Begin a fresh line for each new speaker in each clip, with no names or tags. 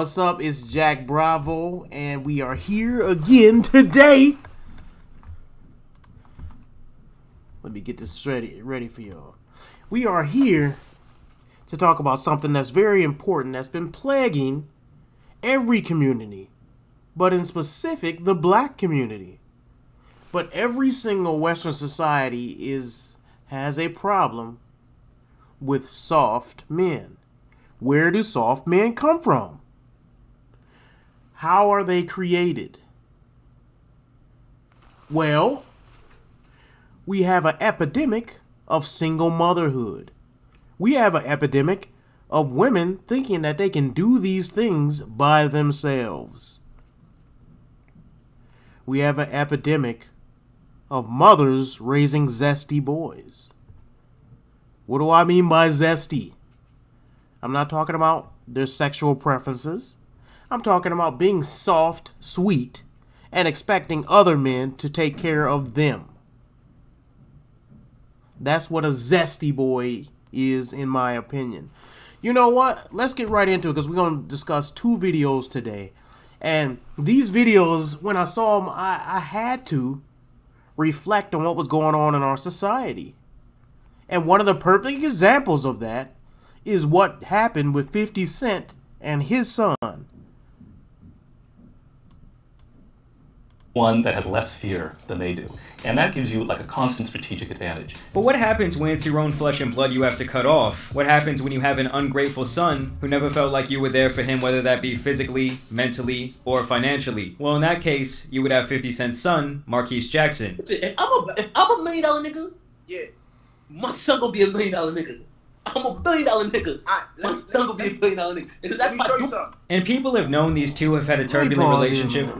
What's up? It's Jack Bravo, and we are here again today. Let me get this ready for y'all. We are here to talk about something that's very important that's been plaguing every community, but in specific, the black community. But every single Western society has a problem with soft men. Where do soft men come from? How are they created? Well, we have an epidemic of single motherhood. We have an epidemic of women thinking that they can do these things by themselves. We have an epidemic of mothers raising zesty boys. What do I mean by zesty? I'm not talking about their sexual preferences. I'm talking about being soft, sweet, and expecting other men to take care of them. That's what a zesty boy is, in my opinion. You know what? Let's get right into it because we're going to discuss two videos today. And these videos, when I saw them, I had to reflect on what was going on in our society. And one of the perfect examples of that is what happened with 50 Cent and his son.
One that has less fear than they do. And that gives you like a constant strategic advantage.
But what happens when it's your own flesh and blood you have to cut off? What happens when you have an ungrateful son who never felt like you were there for him, whether that be physically, mentally, or financially? Well, in that case, you would have 50 Cent's son, Marquise Jackson.
If I'm a $1 million nigga, yeah, my son gonna be $1 million nigga. I'm a $1 billion nigga. My son gonna be $1 billion nigga. Because that's my dude.
And people have known these two have had a turbulent relationship.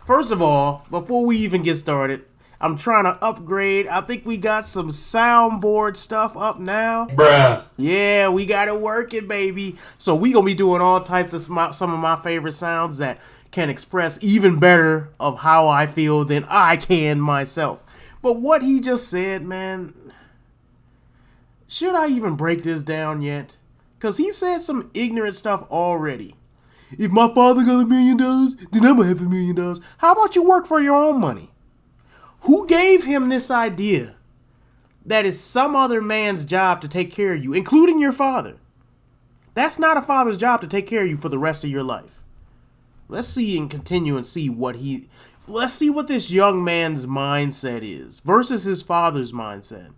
First of all, before we even get started, I'm trying to upgrade. I think we got some soundboard stuff up now.
Bruh.
Yeah, we got it working, baby. So we gonna be doing all types of some of my favorite sounds that can express even better of how I feel than I can myself. But what he just said, man, should I even break this down yet? Because he said some ignorant stuff already. If my father got $1 million, then I'm gonna have $1 million. How about you work for your own money? Who gave him this idea that it's some other man's job to take care of you, including your father? That's not a father's job to take care of you for the rest of your life. Let's see and continue and see let's see what this young man's mindset is versus his father's mindset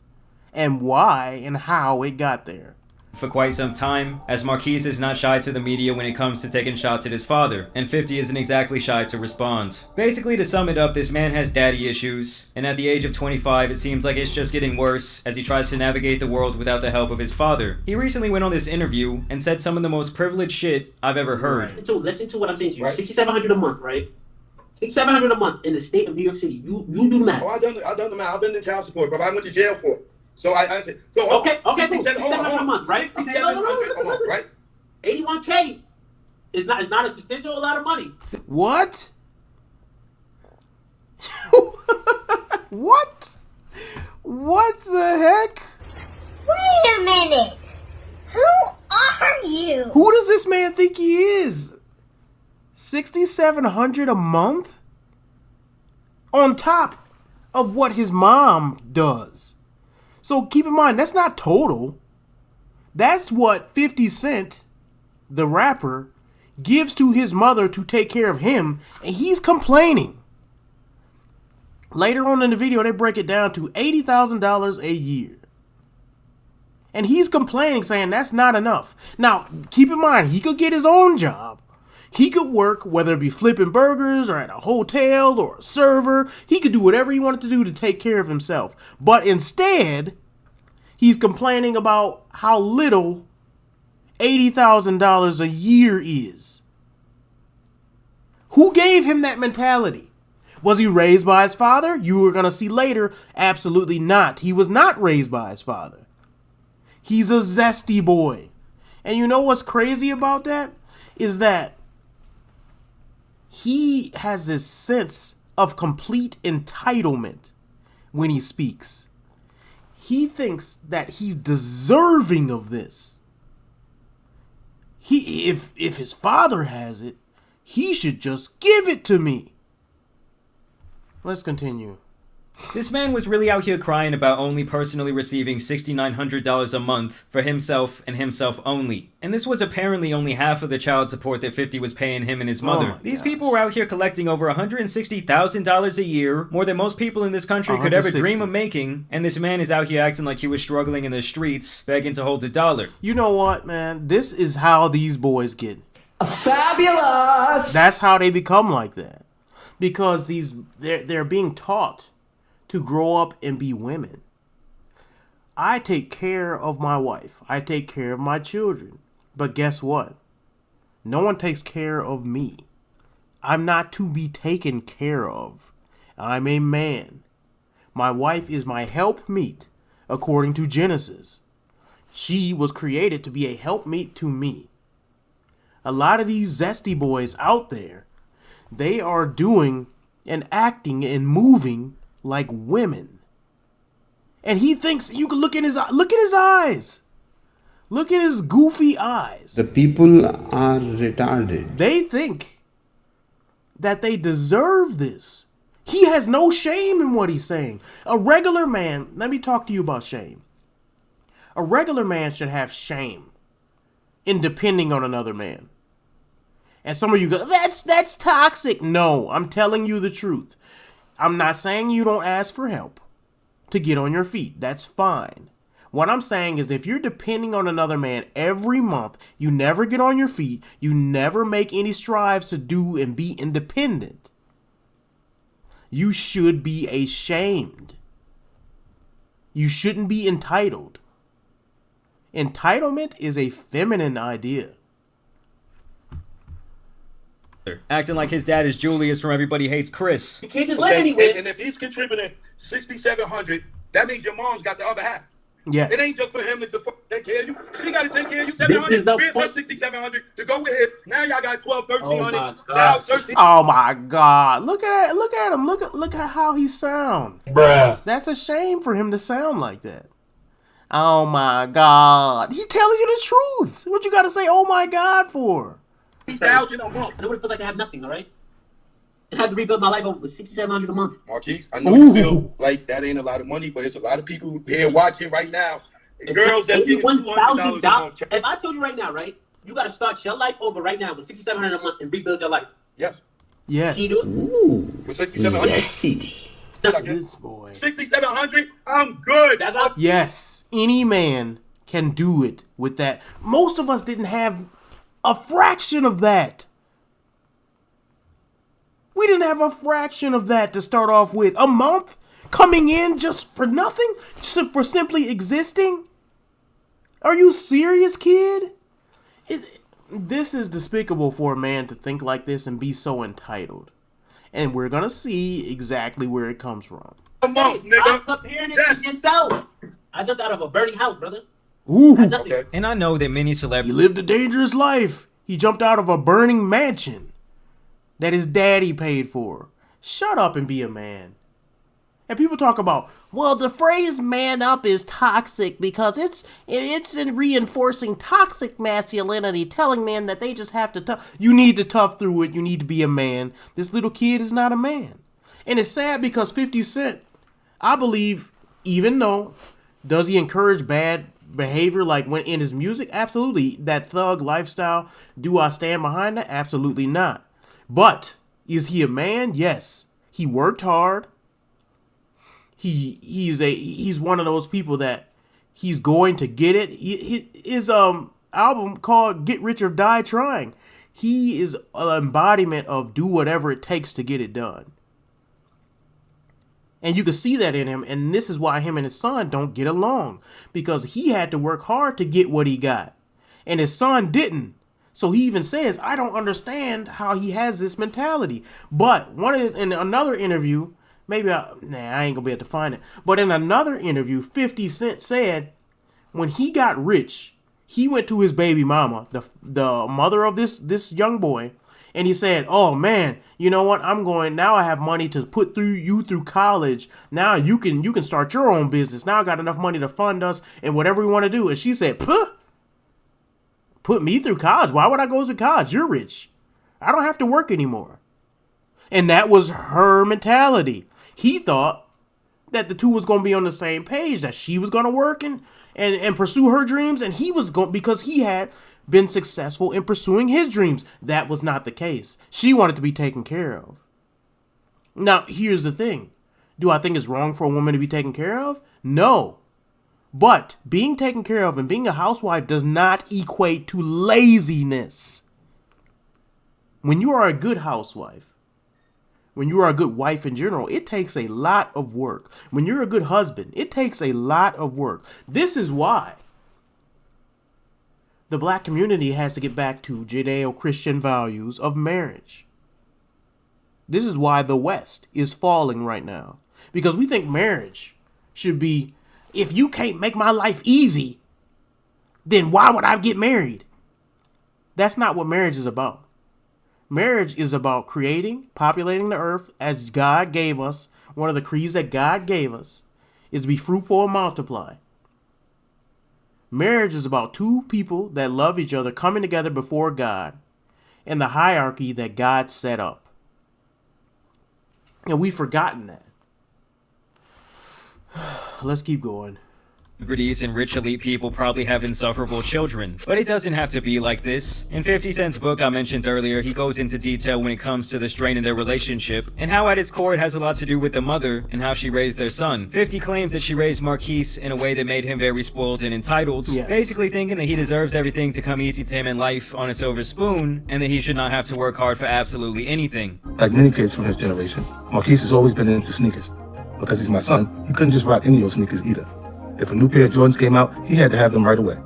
and why and how it got there.
For quite some time, as Marquise is not shy to the media when it comes to taking shots at his father, and 50 isn't exactly shy to respond. Basically, to sum it up, this man has daddy issues, and at the age of 25, it seems like it's just getting worse as he tries to navigate the world without the help of his father. He recently went on this interview and said some of the most privileged shit I've ever heard.
Listen to what I'm saying to you. Right. $6,700 a month, right? $6,700 a month in the state of New York City. You do the math.
Oh, I done the math. I've been in child support, but I went to jail for it. So okay, cool.
$6,700 a month, right?
$6,700 a month, right?
81K is not a substantial lot of money.
What? What? What the heck?
Wait a minute. Who are you?
Who does this man think he is? $6,700 a month? On top of what his mom does. So keep in mind, that's not total. That's what 50 Cent, the rapper, gives to his mother to take care of him, and he's complaining. Later on in the video, they break it down to $80,000 a year. And he's complaining, saying that's not enough. Now, keep in mind, he could get his own job. He could work, whether it be flipping burgers or at a hotel or a server. He could do whatever he wanted to do to take care of himself. But instead, he's complaining about how little $80,000 a year is. Who gave him that mentality? Was he raised by his father? You were going to see later, absolutely not. He was not raised by his father. He's a zesty boy. And you know what's crazy about that? Is that he has this sense of complete entitlement when he speaks. He thinks that he's deserving of this. if his father has it, he should just give it to me. Let's continue.
This man was really out here crying about only personally receiving $6,900 a month for himself and himself only. And this was apparently only half of the child support that 50 was paying him and his mother. These people were out here collecting over $160,000 a year, more than most people in this country could ever dream of making. And this man is out here acting like he was struggling in the streets, begging to hold a dollar.
You know what, man? This is how these boys get
fabulous.
That's how they become like that. Because they're being taught to grow up and be women. I take care of my wife. I take care of my children. But guess what? No one takes care of me. I'm not to be taken care of. I'm a man. My wife is my helpmeet, according to Genesis. She was created to be a helpmeet to me. A lot of these zesty boys out there, they are doing and acting and moving like women. And he thinks you can look in his eyes. Look at his goofy eyes.
The people are retarded.
They think that they deserve this. He has no shame in what he's saying. A regular man, let me talk to you about shame. A regular man should have shame in depending on another man. And some of you go, that's toxic. No, I'm telling you the truth. I'm not saying you don't ask for help to get on your feet. That's fine. What I'm saying is if you're depending on another man every month, you never get on your feet, you never make any strives to do and be independent, you should be ashamed. You shouldn't be entitled. Entitlement is a feminine idea.
Acting like his dad is Julius from Everybody Hates Chris.
You can't just let anywhere.
And if he's contributing $6,700, that means your mom's got the other half.
Yes.
It ain't just for him to take care of you. She got to take care of you. $700. Here's her $6,700 to go with it. Now y'all got $1,200, $1,300. Now $13.
Oh my God! Look at that! Look at him! Look at how he sound.
Bruh.
That's a shame for him to sound like that. Oh my God! He telling you the truth. What you got to say? Oh my God for?
$3,000 a month.
I know what it feels like to have nothing, all right? I had to rebuild my life over with $6,700 a month.
Marquise, I know you feel like that ain't a lot of money, but it's a lot of people here watching right now. Girls that's getting $200 a month.
If I told you right now, right, you got to start your life over right now with $6,700 a month and rebuild your life.
Yes.
Yes.
Can you do it?
Ooh,
With $6,700.
This boy.
$6,700. I'm good.
That's how
Yes, any man can do it with that. Most of us didn't have a fraction of that. We didn't have a fraction of that to start off with. A month coming in just for nothing? Just for simply existing? Are you serious, kid? This is despicable for a man to think like this and be so entitled. And we're gonna see exactly where it comes from.
A month,
I'm
nigga.
comparing it
Yes.
to yourself. I jumped out of a burning house, brother.
Ooh.
That's nothing.
Okay.
And I know that many
He
celebrities...
lived a dangerous life. He jumped out of a burning mansion that his daddy paid for. Shut up and be a man. And people talk about, well, the phrase man up is toxic because it's in reinforcing toxic masculinity, telling men that they just have to you need to tough through it, you need to be a man. This little kid is not a man. And it's sad because 50 Cent, I believe, even though, does he encourage bad behavior like when in his music? Absolutely. That thug lifestyle, do I stand behind that? Absolutely not. But is he a man? Yes. He worked hard. He's one of those people that he's going to get it. His album called Get Rich or Die Trying. He is an embodiment of do whatever it takes to get it done. And you can see that in him, and this is why him and his son don't get along. Because he had to work hard to get what he got. And his son didn't. So he even says, I don't understand how he has this mentality. But in another interview, I ain't gonna be able to find it. But in another interview, 50 Cent said when he got rich, he went to his baby mama, the mother of this young boy, and he said, oh man, you know what? Now I have money to put you through college. Now you can start your own business. Now I got enough money to fund us and whatever we want to do. And she said, puh. Put me through college. Why would I go through college? You're rich. I don't have to work anymore. And that was her mentality. He thought that the two was going to be on the same page, that she was going to work and pursue her dreams, and he was going, because he had been successful in pursuing his dreams. That was not the case. She wanted to be taken care of. Now, here's the thing. Do I think it's wrong for a woman to be taken care of? No. But being taken care of and being a housewife does not equate to laziness. When you are a good housewife, when you are a good wife in general, it takes a lot of work. When you're a good husband, it takes a lot of work. This is why the black community has to get back to Judeo-Christian values of marriage. This is why the West is falling right now. Because we think marriage should be, if you can't make my life easy, then why would I get married? That's not what marriage is about. Marriage is about creating, populating the earth as God gave us. One of the creeds that God gave us is to be fruitful and multiply. Marriage is about two people that love each other coming together before God and the hierarchy that God set up. And we've forgotten that. Let's keep going.
Celebrities and rich elite people probably have insufferable children, but it doesn't have to be like this. In 50 Cent's book I mentioned earlier, he goes into detail when it comes to the strain in their relationship, and how at its core it has a lot to do with the mother and how she raised their son. 50 claims that she raised Marquise in a way that made him very spoiled and entitled, basically thinking that he deserves everything to come easy to him in life on a silver spoon, and that he should not have to work hard for absolutely anything.
Like many kids from his generation, Marquise has always been into sneakers. Because he's my son, he couldn't just rock any old sneakers either. If a new pair of Jordans came out, he had to have them right away.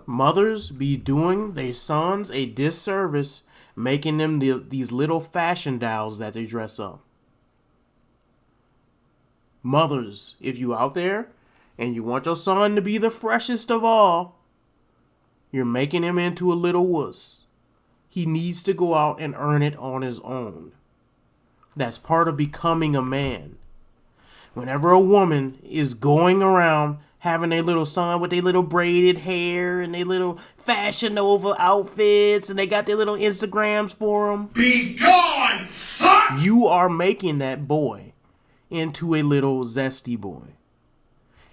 Mothers be doing their sons a disservice, making them these little fashion dolls that they dress up. Mothers, if you out there and you want your son to be the freshest of all, you're making him into a little wuss. He needs to go out and earn it on his own. That's part of becoming a man. Whenever a woman is going around having a little son with their little braided hair and their little Fashion Nova outfits and they got their little Instagrams for them,
be gone, son!
You are making that boy into a little zesty boy.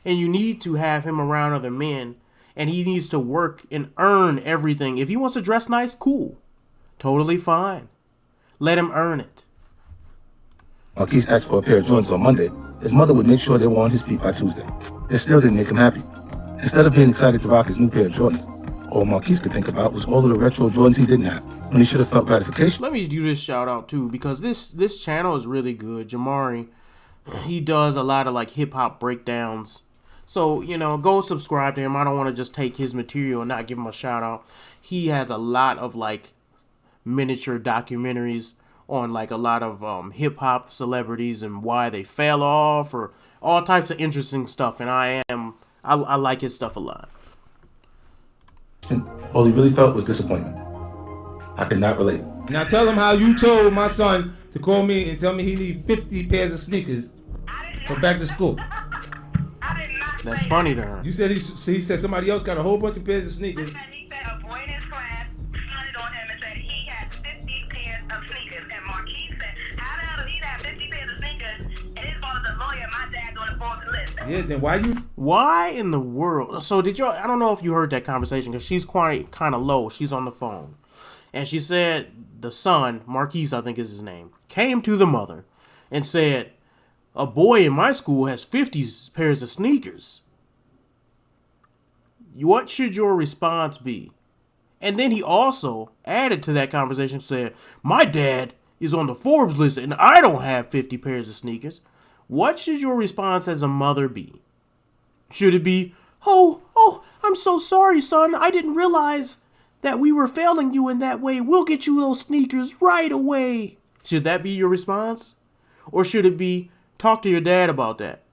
And you need to have him around other men, and he needs to work and earn everything. If he wants to dress nice, cool. Totally fine. Let him earn it.
Marquise asked for a pair of Jordans on Monday. His mother would make sure they were on his feet by Tuesday. It still didn't make him happy. Instead of being excited to rock his new pair of Jordans, all Marquise could think about was all of the retro Jordans he didn't have, when he should have felt gratification.
Let me do this shout out too, because this channel is really good. Jamari, he does a lot of like hip hop breakdowns. So, go subscribe to him. I don't want to just take his material and not give him a shout out. He has a lot of like miniature documentaries on like a lot of hip hop celebrities and why they fell off, or all types of interesting stuff. And I like his stuff a lot.
All he really felt was disappointment. I could not relate.
Now tell him how you told my son to call me and tell me he need 50 pairs of sneakers for back to school.
That's funny to her.
You said he said somebody else got a whole bunch of pairs of sneakers.
He said a boy in his class hunted on him and said he had 50 pairs of sneakers. And Marquise said, how the hell did he have 50 pairs of sneakers? And his father's a lawyer, my dad's on the board to list.
Yeah, then why
in the world? So did y'all, I don't know if you heard that conversation, because she's quite kind of low. She's on the phone. And she said the son, Marquise I think is his name, came to the mother and said, a boy in my school has 50 pairs of sneakers. What should your response be? And then he also added to that conversation, said, my dad is on the Forbes list and I don't have 50 pairs of sneakers. What should your response as a mother be? Should it be, oh, I'm so sorry, son. I didn't realize that we were failing you in that way. We'll get you those sneakers right away. Should that be your response? Or should it be, talk to your dad about that?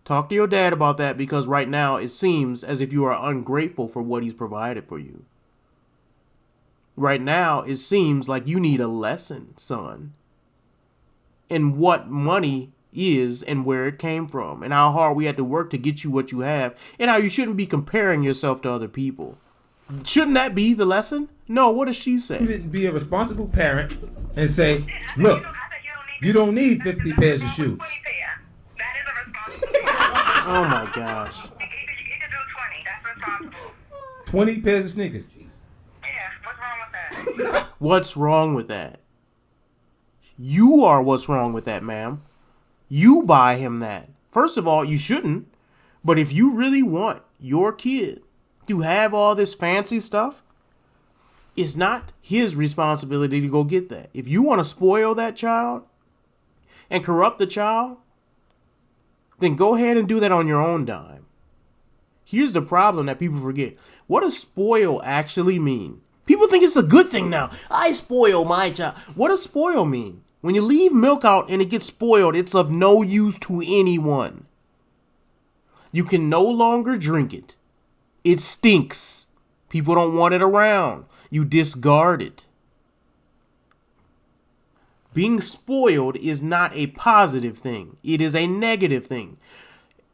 Talk to your dad about that, because right now it seems as if you are ungrateful for what he's provided for you. Right now it seems like you need a lesson, son, in what money is and where it came from and how hard we had to work to get you what you have, and how you shouldn't be comparing yourself to other people. Shouldn't that be the lesson? No, what does she say?
You didn't be a responsible parent and say, look, you don't need 50 pairs of shoes.
Oh my gosh.
20 pairs of sneakers.
What's wrong with that? You are what's wrong with that, ma'am. You buy him that. First of all, you shouldn't. But if you really want your kid to have all this fancy stuff, it's not his responsibility to go get that. If you want to spoil that child and corrupt the child, then go ahead and do that on your own dime. Here's the problem that people forget. What does spoil actually mean? People think it's a good thing now. I spoil my child. What does spoil mean? When you leave milk out and it gets spoiled, it's of no use to anyone. You can no longer drink it. It stinks. People don't want it around. You discard it. Being spoiled is not a positive thing. It is a negative thing.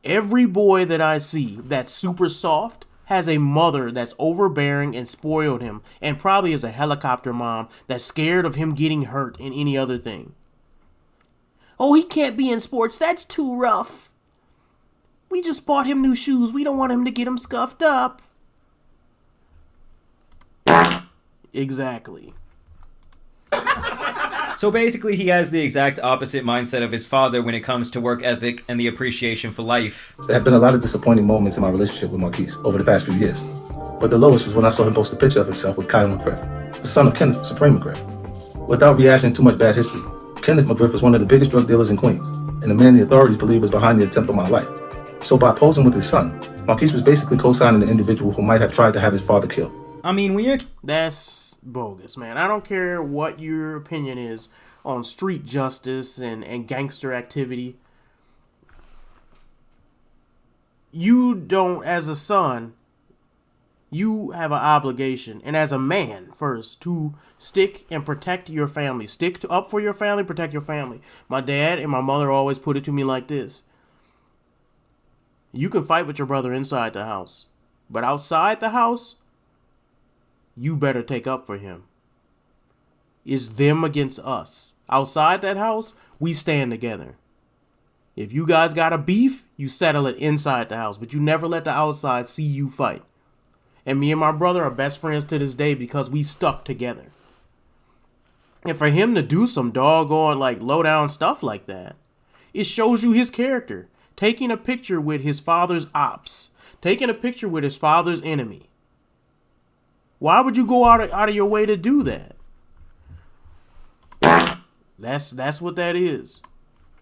Every boy that I see that's super soft has a mother that's overbearing and spoiled him, and probably is a helicopter mom that's scared of him getting hurt in any other thing. Oh, he can't be in sports. That's too rough. We just bought him new shoes. We don't want him to get him scuffed up. Exactly.
So basically, he has the exact opposite mindset of his father when it comes to work ethic and the appreciation for life.
There have been a lot of disappointing moments in my relationship with Marquise over the past few years. But the lowest was when I saw him post a picture of himself with Kyle McGriff, the son of Kenneth Supreme McGriff. Without rehashing too much bad history, Kenneth McGriff was one of the biggest drug dealers in Queens, and the man the authorities believe was behind the attempt on my life. So by posing with his son, Marquise was basically co-signing the individual who might have tried to have his father killed.
I mean, when you're...
That's bogus, man. I don't care what your opinion is on street justice and gangster activity. You don't, as a son, you have an obligation, and as a man first, to stick and protect your family. Stick up for your family, protect your family. My dad and my mother always put it to me like this. You can fight with your brother inside the house, but outside the house, you better take up for him. It's them against us. Outside that house, we stand together. If you guys got a beef, you settle it inside the house, but you never let the outside see you fight. And me and my brother are best friends to this day because we stuck together. And for him to do some doggone low down stuff like that, it shows you his character. Taking a picture with his father's ops, taking a picture with his father's enemy. Why would you go out of your way to do that? That's what that is.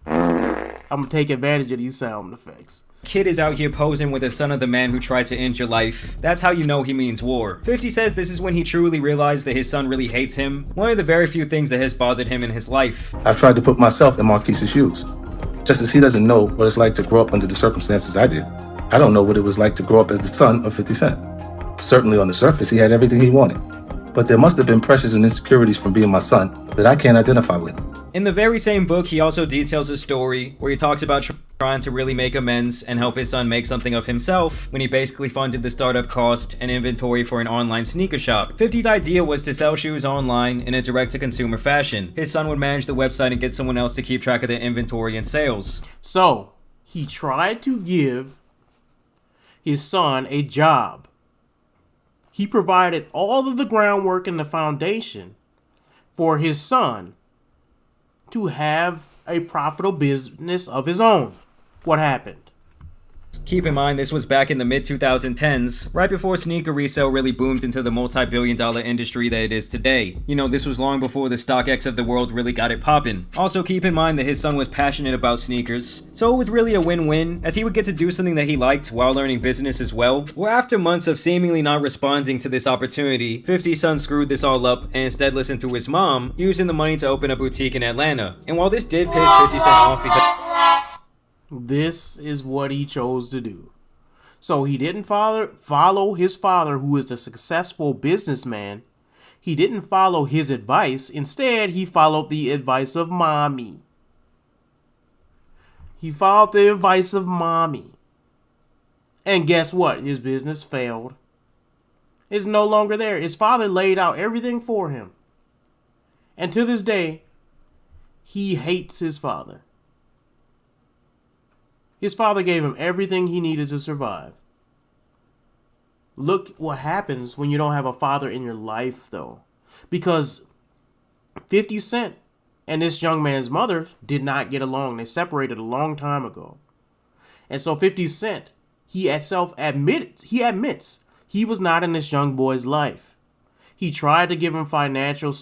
I'm gonna take advantage of these sound effects.
Kid is out here posing with the son of the man who tried to end your life. That's how you know he means war. 50 says this is when he truly realized that his son really hates him. One of the very few things that has bothered him in his life.
I've tried to put myself in Marquise's shoes. Just as he doesn't know what it's like to grow up under the circumstances I did, I don't know what it was like to grow up as the son of 50 Cent. Certainly on the surface, he had everything he wanted. But there must have been pressures and insecurities from being my son that I can't identify with.
In the very same book, he also details a story where he talks about trying to really make amends and help his son make something of himself when he basically funded the startup cost and inventory for an online sneaker shop. 50's idea was to sell shoes online in a direct-to-consumer fashion. His son would manage the website and get someone else to keep track of the inventory and sales.
So, he tried to give his son a job. He provided all of the groundwork and the foundation for his son to have a profitable business of his own. What happened?
Keep in mind, this was back in the mid-2010s, right before sneaker resale really boomed into the multi-billion-dollar industry that it is today. You know, this was long before the StockX of the world really got it poppin'. Also, keep in mind that his son was passionate about sneakers, so it was really a win-win, as he would get to do something that he liked while learning business as well. Well, after months of seemingly not responding to this opportunity, 50's son screwed this all up and instead listened to his mom, using the money to open a boutique in Atlanta. And while this did piss 50 Cent off because...
This is what he chose to do. So he didn't follow his father, who is the successful businessman. He didn't follow his advice. Instead, he followed the advice of mommy. He followed the advice of mommy. And guess what? His business failed. is no longer there. His father laid out everything for him. And to this day, he hates his father. His father gave him everything he needed to survive. Look what happens when you don't have a father in your life, though. Because 50 Cent and this young man's mother did not get along. They separated a long time ago. And so 50 Cent, he admits he was not in this young boy's life. He tried to give him financial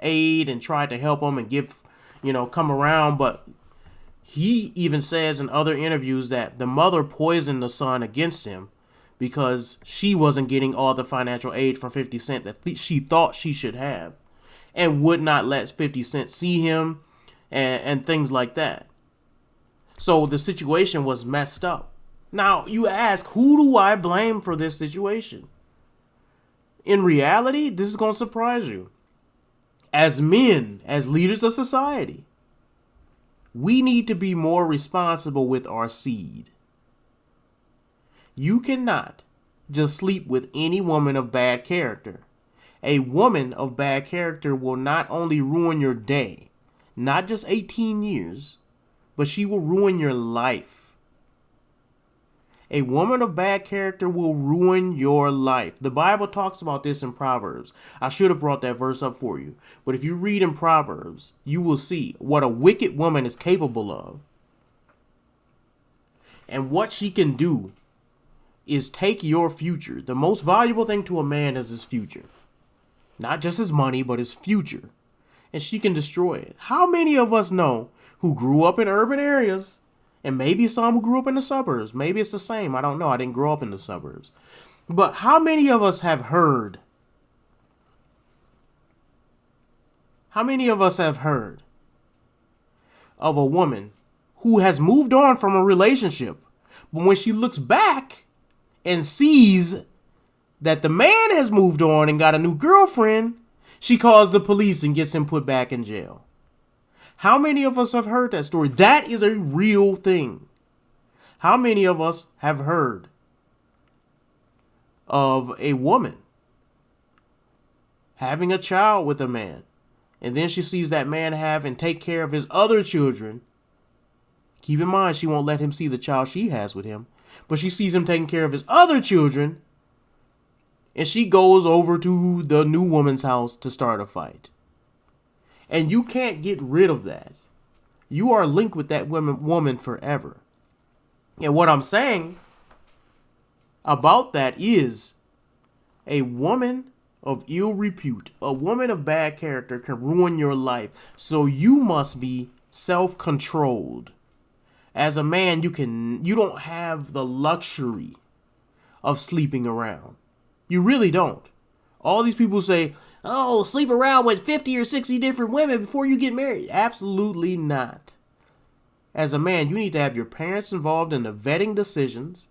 aid and tried to help him and come around, but he even says in other interviews that the mother poisoned the son against him because she wasn't getting all the financial aid from 50 Cent that she thought she should have, and would not let 50 Cent see him and things like that. So the situation was messed up. Now, you ask, who do I blame for this situation? In reality, this is going to surprise you. As men, as leaders of society, we need to be more responsible with our seed. You cannot just sleep with any woman of bad character. A woman of bad character will not only ruin your day, not just 18 years, but she will ruin your life. A woman of bad character will ruin your life. The Bible talks about this in Proverbs. I should have brought that verse up for you. But if you read in Proverbs, you will see what a wicked woman is capable of. And what she can do is take your future. The most valuable thing to a man is his future. Not just his money, but his future. And she can destroy it. How many of us know who grew up in urban areas, and maybe some who grew up in the suburbs? Maybe it's the same. I don't know. I didn't grow up in the suburbs. But how many of us have heard? How many of us have heard of a woman who has moved on from a relationship, but when she looks back and sees that the man has moved on and got a new girlfriend, she calls the police and gets him put back in jail? How many of us have heard that story? That is a real thing. How many of us have heard of a woman having a child with a man, and then she sees that man have and take care of his other children? Keep in mind, she won't let him see the child she has with him, but she sees him taking care of his other children, and she goes over to the new woman's house to start a fight. And you can't get rid of that. You are linked with that woman forever. And what I'm saying about that is, a woman of ill repute, a woman of bad character can ruin your life. So you must be self-controlled. As a man, you don't have the luxury of sleeping around. You really don't. All these people say, oh, sleep around with 50 or 60 different women before you get married. Absolutely not. As a man, you need to have your parents involved in the vetting decisions.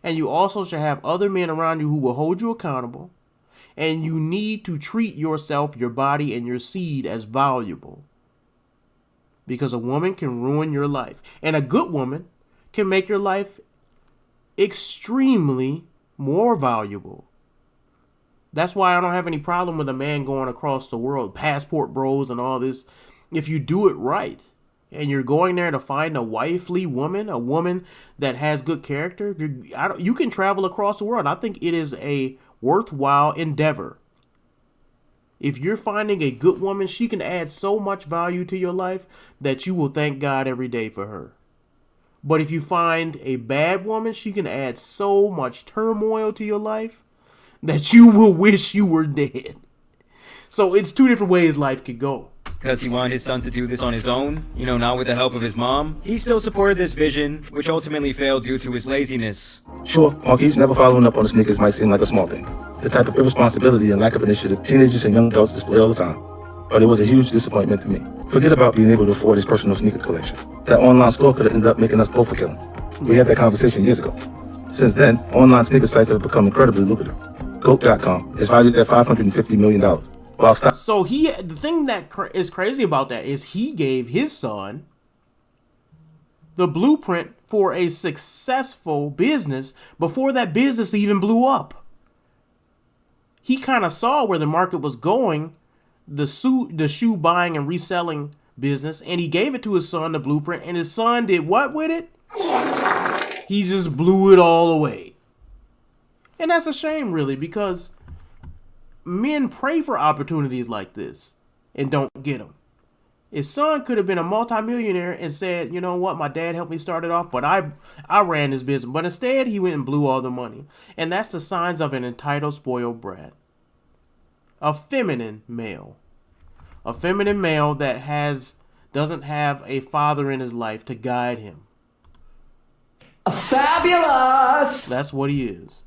And you also should have other men around you who will hold you accountable. And you need to treat yourself, your body, and your seed as valuable. Because a woman can ruin your life. And a good woman can make your life extremely more valuable. That's why I don't have any problem with a man going across the world, passport bros and all this. If you do it right, and you're going there to find a wifely woman, a woman that has good character, you can travel across the world. I think it is a worthwhile endeavor. If you're finding a good woman, she can add so much value to your life that you will thank God every day for her. But if you find a bad woman, she can add so much turmoil to your life that you will wish you were dead. So it's two different ways life could go.
Because he wanted his son to do this on his own, not with the help of his mom, he still supported this vision, which ultimately failed due to his laziness.
Sure, Marquise never following up on the sneakers might seem like a small thing. The type of irresponsibility and lack of initiative teenagers and young adults display all the time. But it was a huge disappointment to me. Forget about being able to afford his personal sneaker collection. That online store could have ended up making us both a killing. We had that conversation years ago. Since then, online sneaker sites have become incredibly lucrative. GOAT.com is valued at $550 million.
So the thing that is crazy about that is he gave his son the blueprint for a successful business before that business even blew up. he kind of saw where the market was going, the shoe buying and reselling business, and he gave it to his son, the blueprint, and his son did what with it? He just blew it all away. And that's a shame, really, because men pray for opportunities like this and don't get them. His son could have been a multimillionaire and said, you know what, my dad helped me start it off, but I ran this business. But instead, he went and blew all the money. And that's the signs of an entitled, spoiled brat. A feminine male. A feminine male that doesn't have a father in his life to guide him.
Fabulous!
That's what he is.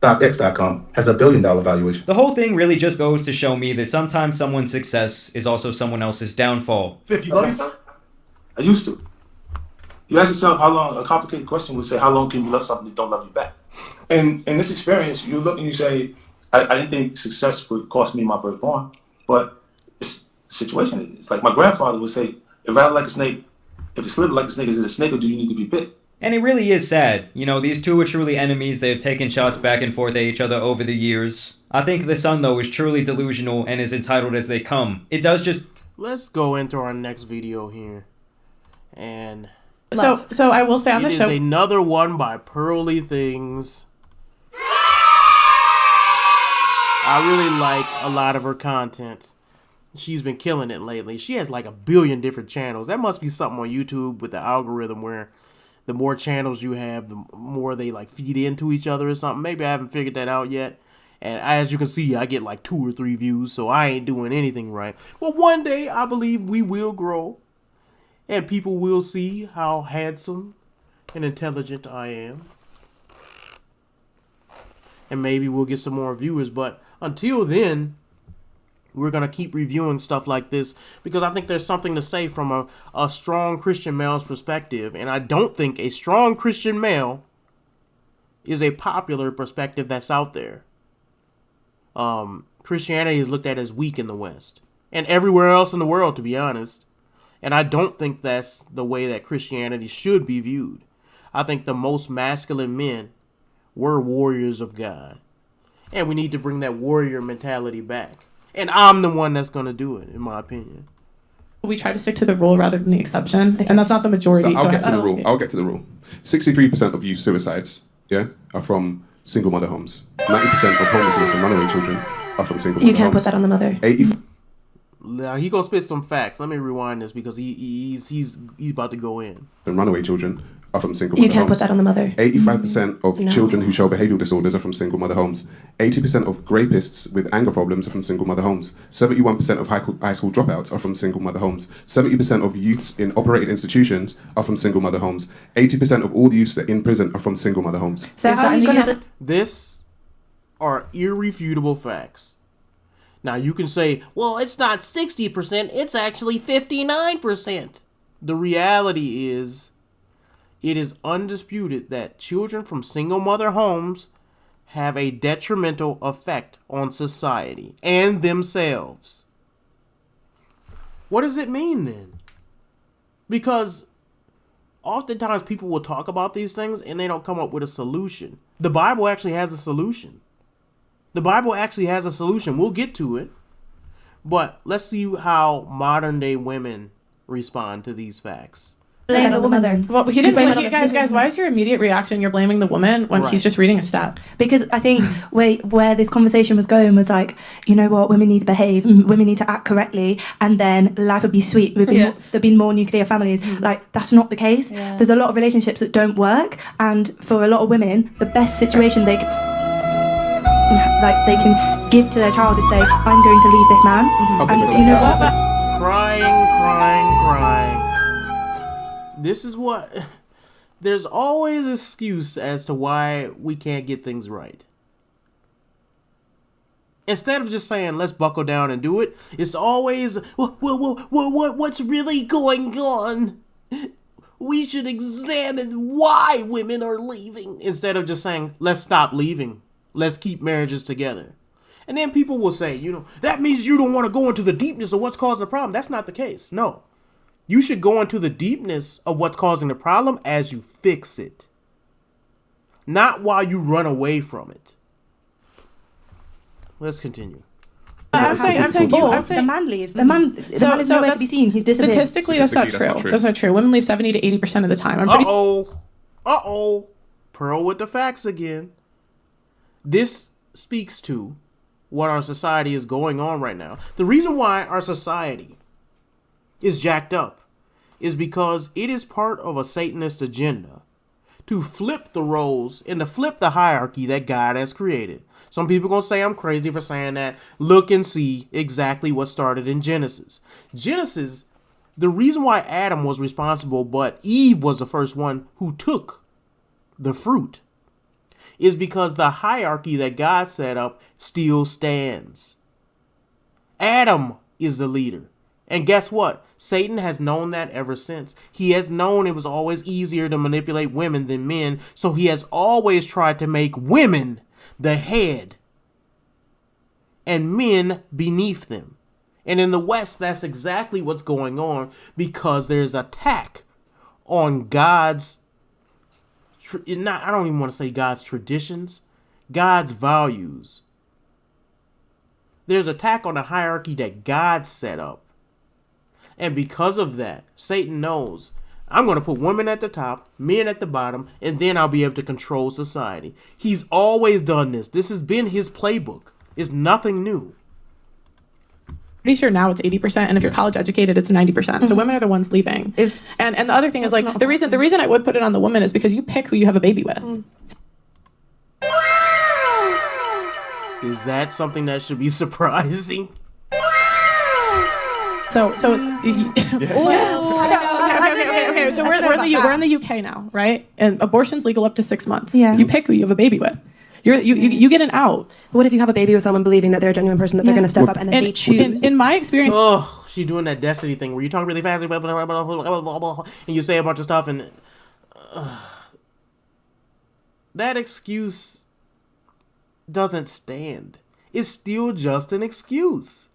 StockX.com has $1 billion valuation.
The whole thing really just goes to show me that sometimes someone's success is also someone else's downfall.
50, love your son?
I used to. You ask yourself how long, a complicated question would say, how long can you love something that don't love you back? And in this experience, you look and you say, I didn't think success would cost me my firstborn, but it's the situation it is. Like my grandfather would say, it rattled like a snake. If it slithered like a snake, is it a snake or do you need to be bit?
And it really is sad. You know, these two are truly enemies. They've taken shots back and forth at each other over the years. I think the son, though, is truly delusional and as entitled as they come. It does just...
Let's go into our next video here. And...
So I will say on the show...
It is another one by Pearly Things. I really like a lot of her content. She's been killing it lately. She has like 1 billion different channels. That must be something on YouTube with the algorithm where the more channels you have, the more they like feed into each other or something. Maybe I haven't figured that out yet. And as you can see, I get like 2 or 3 views, so I ain't doing anything right. But one day, I believe we will grow. And people will see how handsome and intelligent I am. And maybe we'll get some more viewers. But until then, we're going to keep reviewing stuff like this because I think there's something to say from a strong Christian male's perspective. And I don't think a strong Christian male is a popular perspective that's out there. Christianity is looked at as weak in the West and everywhere else in the world, to be honest. And I don't think that's the way that Christianity should be viewed. I think the most masculine men were warriors of God. And we need to bring that warrior mentality back. And I'm the one that's going to do it, in my opinion.
We try to stick to the rule rather than the exception. And that's not the majority.
So I'll get to the rule. I'll get to the rule. 63% of youth suicides, are from single mother homes. 90% of homelessness and runaway children are from single mother homes.
You can't put that on the mother.
Now he gonna spit some facts. Let me rewind this because he's about to go in.
And runaway children are from single mother homes.
You can't put that on the mother.
85% of children who show behavioral disorders are from single mother homes. 80% of rapists with anger problems are from single mother homes. 71% of high school dropouts are from single mother homes. 70% of youths in operated institutions are from single mother homes. 80% of all the youths that are in prison are from single mother homes.
So how are you gonna...
This are irrefutable facts. Now you can say, well, it's not 60%, it's actually 59%. The reality is, it is undisputed that children from single mother homes have a detrimental effect on society and themselves. What does it mean then? Because oftentimes people will talk about these things and they don't come up with a solution. The Bible actually has a solution. The Bible actually has a solution. We'll get to it. But let's see how modern day women respond to these facts.
Blame the woman.
Well, he didn't. Guys, why is your immediate reaction you're blaming the woman when he's just reading a stat?
Because I think where this conversation was going was like, you know what, women need to behave, women need to act correctly, and then life would be sweet. There'd be more nuclear families. Like, that's not the case. Yeah. There's a lot of relationships that don't work, and for a lot of women, the best situation they can give to their child is say, I'm going to leave this man. And you know what?
Crying. This is what... There's always an excuse as to why we can't get things right. Instead of just saying, let's buckle down and do it, it's always, what's really going on? We should examine why women are leaving. Instead of just saying, let's stop leaving. Let's keep marriages together. And then people will say, that means you don't want to go into the deepness of what's causing the problem. That's not the case. No. You should go into the deepness of what's causing the problem as you fix it. Not while you run away from it. let's continue.
I'm saying
the man leaves. The man is nowhere to be seen. He's disappeared.
Statistically, that's not true. That's not true. Women leave 70 to 80% of the time.
Pearl with the facts again. This speaks to what our society is going on right now. The reason why our society is jacked up is because it is part of a Satanist agenda to flip the roles and to flip the hierarchy that God has created. Some people gonna say I'm crazy for saying that. Look and see exactly what started in Genesis. Genesis, the reason why Adam was responsible, but Eve was the first one who took the fruit, is because the hierarchy that God set up still stands. Adam is the leader. And guess what? Satan has known that ever since. He has known it was always easier to manipulate women than men, so he has always tried to make women the head and men beneath them. And in the West, that's exactly what's going on, because there's an attack on God's, I don't even want to say God's traditions, God's values. There's an attack on the hierarchy that God set up. And because of that, Satan knows, I'm going to put women at the top, men at the bottom, and then I'll be able to control society. He's always done this. This has been his playbook. It's nothing new.
Pretty sure now it's 80%, and if you're college educated, it's 90%. So women are the ones leaving. And the other thing is, like, the reason I would put it on the woman is because you pick who you have a baby with.
Is that something that should be surprising?
So it's okay. So we're in the UK now, right? And abortion's legal up to 6 months.
Yeah.
You pick who you have a baby with. You get an out.
What if you have a baby with someone believing that they're a genuine person, that they're going to step up, and then they choose?
In my experience,
she's doing that Destiny thing where you talk really fast, blah, blah, blah, blah, blah, blah, and you say a bunch of stuff, and that excuse doesn't stand. It's still just an excuse.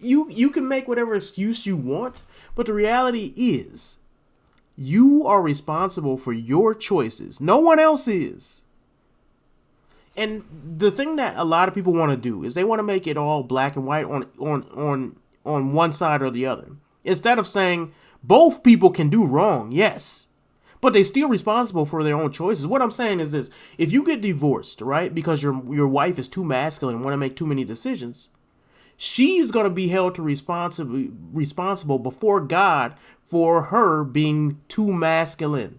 You can make whatever excuse you want, but the reality is you are responsible for your choices. No one else is. And the thing that a lot of people want to do is they want to make it all black and white on one side or the other. Instead of saying both people can do wrong, yes, but they're still responsible for their own choices. What I'm saying is this: if you get divorced, right, because your wife is too masculine and want to make too many decisions, she's going to be held to responsible before God for her being too masculine.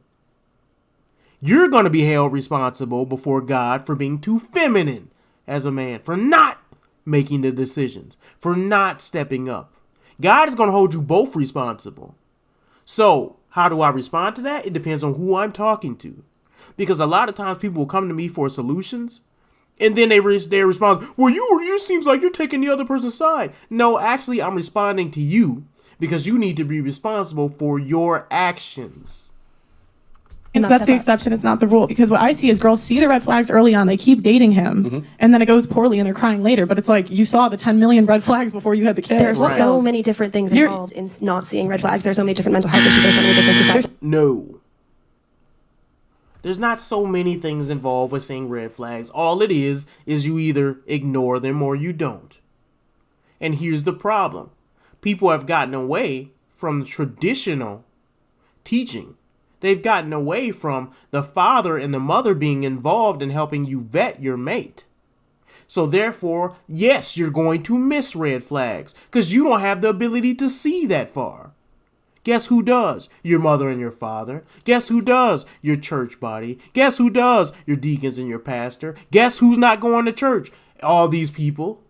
You're going to be held responsible before God for being too feminine as a man, for not making the decisions, for not stepping up. God is going to hold you both responsible. So, how do I respond to that? It depends on who I'm talking to. Because a lot of times people will come to me for solutions, and then they respond, well, you seems like you're taking the other person's side. No, actually, I'm responding to you because you need to be responsible for your actions.
And that's the exception. It's not the rule. Because what I see is girls see the red flags early on. They keep dating him, and then it goes poorly, and they're crying later. But it's like, you saw the 10 million red flags before you had the kid.
There's so many different things involved in not seeing red flags. There's so many different mental health issues. There's so many different societies.
No. There's not so many things involved with seeing red flags. All it is you either ignore them or you don't. And here's the problem. People have gotten away from the traditional teaching. They've gotten away from the father and the mother being involved in helping you vet your mate. So therefore, yes, you're going to miss red flags because you don't have the ability to see that far. Guess who does? Your mother and your father. Guess who does? Your church body. Guess who does? Your deacons and your pastor. Guess who's not going to church? All these people.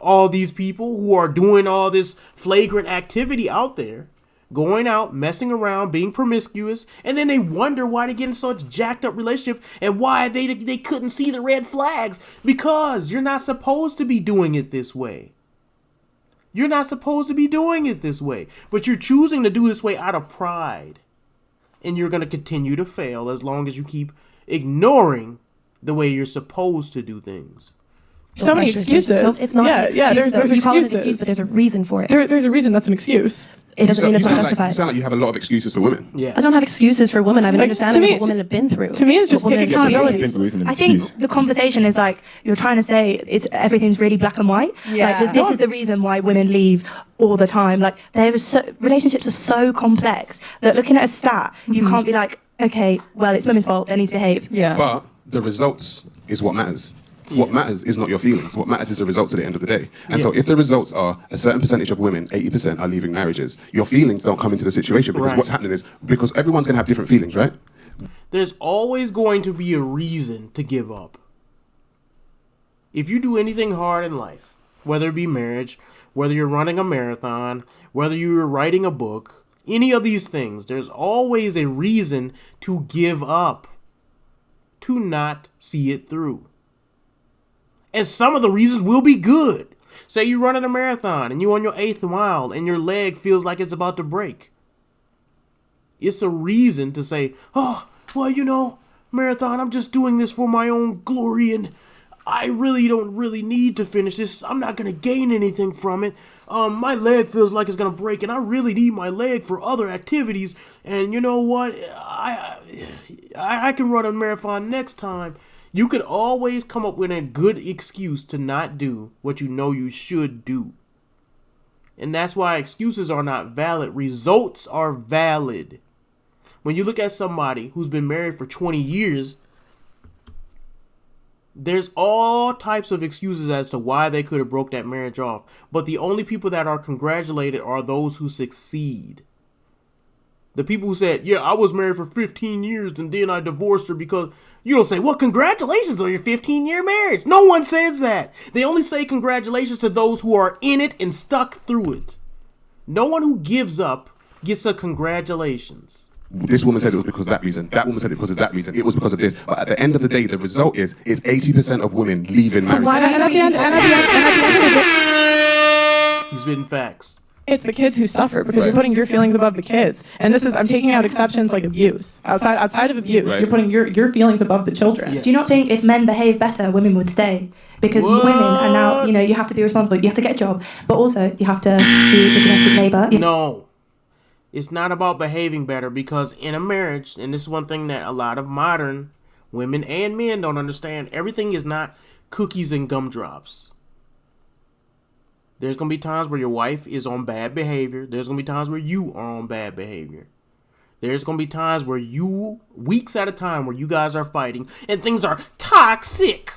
All these people who are doing all this flagrant activity out there. Going out, messing around, being promiscuous, and then they wonder why they get in such jacked up relationships and why they couldn't see the red flags. Because you're not supposed to be doing it this way. You're not supposed to be doing it this way. But you're choosing to do this way out of pride. And you're going to continue to fail as long as you keep ignoring the way you're supposed to do things.
So many excuses.
It's not an excuse.
There's
you call it an
excuses.
excuse, but there's a reason for it.
There's a reason that's an excuse.
It doesn't mean it's not
You
justified.
sound like you have a lot of excuses for women.
Yes.
I don't have excuses for women. I have an understanding of what women have been through.
To me, it's just take accountability.
I think the conversation is like you're trying to say everything's really black and white.
Yeah.
Like this is the reason why women leave all the time. Like relationships are so complex that looking at a stat, you can't be like, okay, well, it's women's fault. They need to behave.
Yeah.
But the results is what matters. What matters is not your feelings. What matters is the results at the end of the day. And so if the results are a certain percentage of women, 80% are leaving marriages, your feelings don't come into the situation because what's happening is, because everyone's going to have different feelings, right?
There's always going to be a reason to give up. If you do anything hard in life, whether it be marriage, whether you're running a marathon, whether you're writing a book, any of these things, there's always a reason to give up, to not see it through. And some of the reasons will be good. Say you're running a marathon and you're on your 8th mile and your leg feels like it's about to break. It's a reason to say, oh, well, you know, marathon, I'm just doing this for my own glory and I really don't need to finish this. I'm not going to gain anything from it. My leg feels like it's going to break and I really need my leg for other activities. And you know what? I can run a marathon next time. You could always come up with a good excuse to not do what you know you should do. And that's why excuses are not valid. Results are valid. When you look at somebody who's been married for 20 years, there's all types of excuses as to why they could have broke that marriage off. But the only people that are congratulated are those who succeed. The people who said, yeah, I was married for 15 years and then I divorced her because... You don't say, well, congratulations on your 15-year marriage. No one says that. They only say congratulations to those who are in it and stuck through it. No one who gives up gets a congratulations.
This woman said it was because of that reason. That woman said it because of that reason. It was because of this. But at the end of the day, the result is it's 80% of women leaving marriage.
He's spitting facts.
It's the kids who suffer because you're putting your feelings above the kids. And this is, I'm taking out exceptions like abuse. Outside of abuse, you're putting your feelings above the children.
Yes. Do you not think if men behave better, women would stay? Because women are now, you know, you have to be responsible. You have to get a job, but also you have to be the domestic labor.
No. It's not about behaving better because in a marriage, and this is one thing that a lot of modern women and men don't understand, everything is not cookies and gumdrops. There's going to be times where your wife is on bad behavior. There's going to be times where you are on bad behavior. There's going to be times where weeks at a time, where you guys are fighting and things are toxic.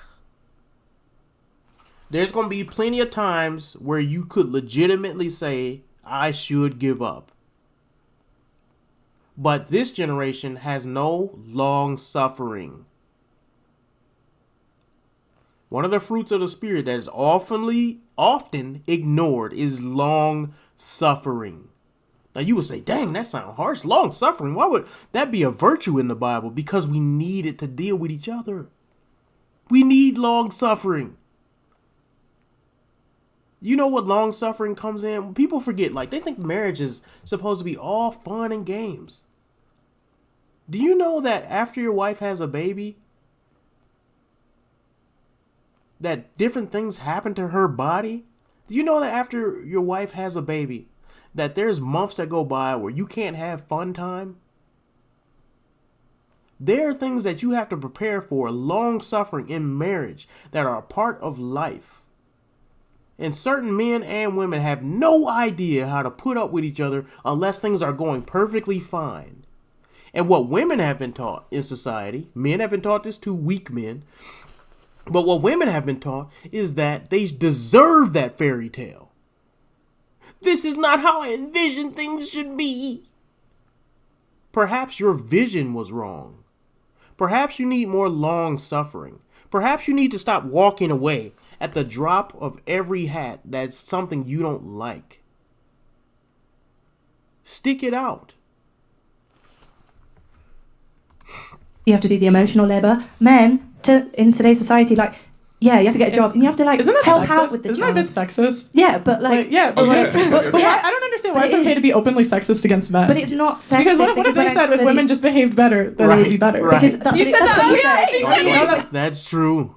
There's going to be plenty of times where you could legitimately say, I should give up. But this generation has no long suffering. One of the fruits of the Spirit that is often ignored is long suffering. Now you would say, dang, that sounds harsh. Long suffering. Why would that be a virtue in the Bible? Because we need it to deal with each other. We need long suffering. You know what long suffering comes in? People forget, like they think marriage is supposed to be all fun and games. Do you know that after your wife has a baby, that different things happen to her body? Do you know that after your wife has a baby, that there's months that go by where you can't have fun time? There are things that you have to prepare for, long suffering in marriage, that are a part of life. And certain men and women have no idea how to put up with each other unless things are going perfectly fine. And what women have been taught in society, men have been taught this too, weak men, but what women have been taught is that they deserve that fairy tale. This is not how I envision things should be. Perhaps your vision was wrong. Perhaps you need more long suffering. Perhaps you need to stop walking away at the drop of every hat that's something you don't like. Stick it out.
You have to do the emotional labor. Men, in today's society, like, yeah, you have to get a job and you have to like help out with the job.
Isn't that a bit sexist?
Yeah, but like,
I don't understand why it's okay to be openly sexist against men.
But it's not sexist.
Because what if they said if women just behaved better, then it would be better?
Right.
Because
That's true.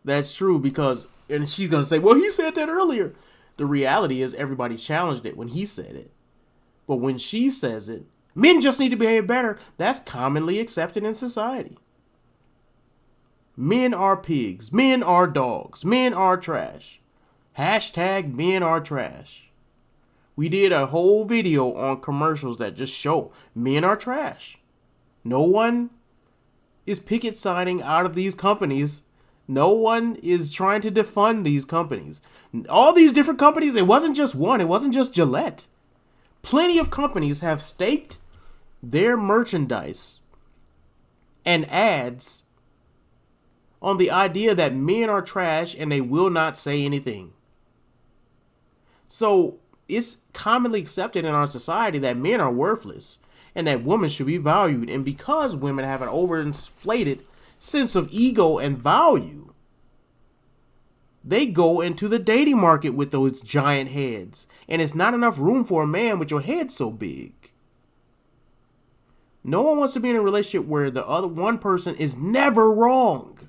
That's true because, and she's going to say, well, he said that earlier. The reality is everybody challenged it when he said it. But when she says it, men just need to behave better. That's commonly accepted in society. Men are pigs. Men are dogs. Men are trash. Hashtag men are trash. We did a whole video on commercials that just show men are trash. No one is picket signing out of these companies. No one is trying to defund these companies. All these different companies, it wasn't just one. It wasn't just Gillette. Plenty of companies have staked their merchandise and ads on the idea that men are trash and they will not say anything. So it's commonly accepted in our society that men are worthless and that women should be valued. And because women have an overinflated sense of ego and value, they go into the dating market with those giant heads. And it's not enough room for a man with your head so big. No one wants to be in a relationship where the other one person is never wrong.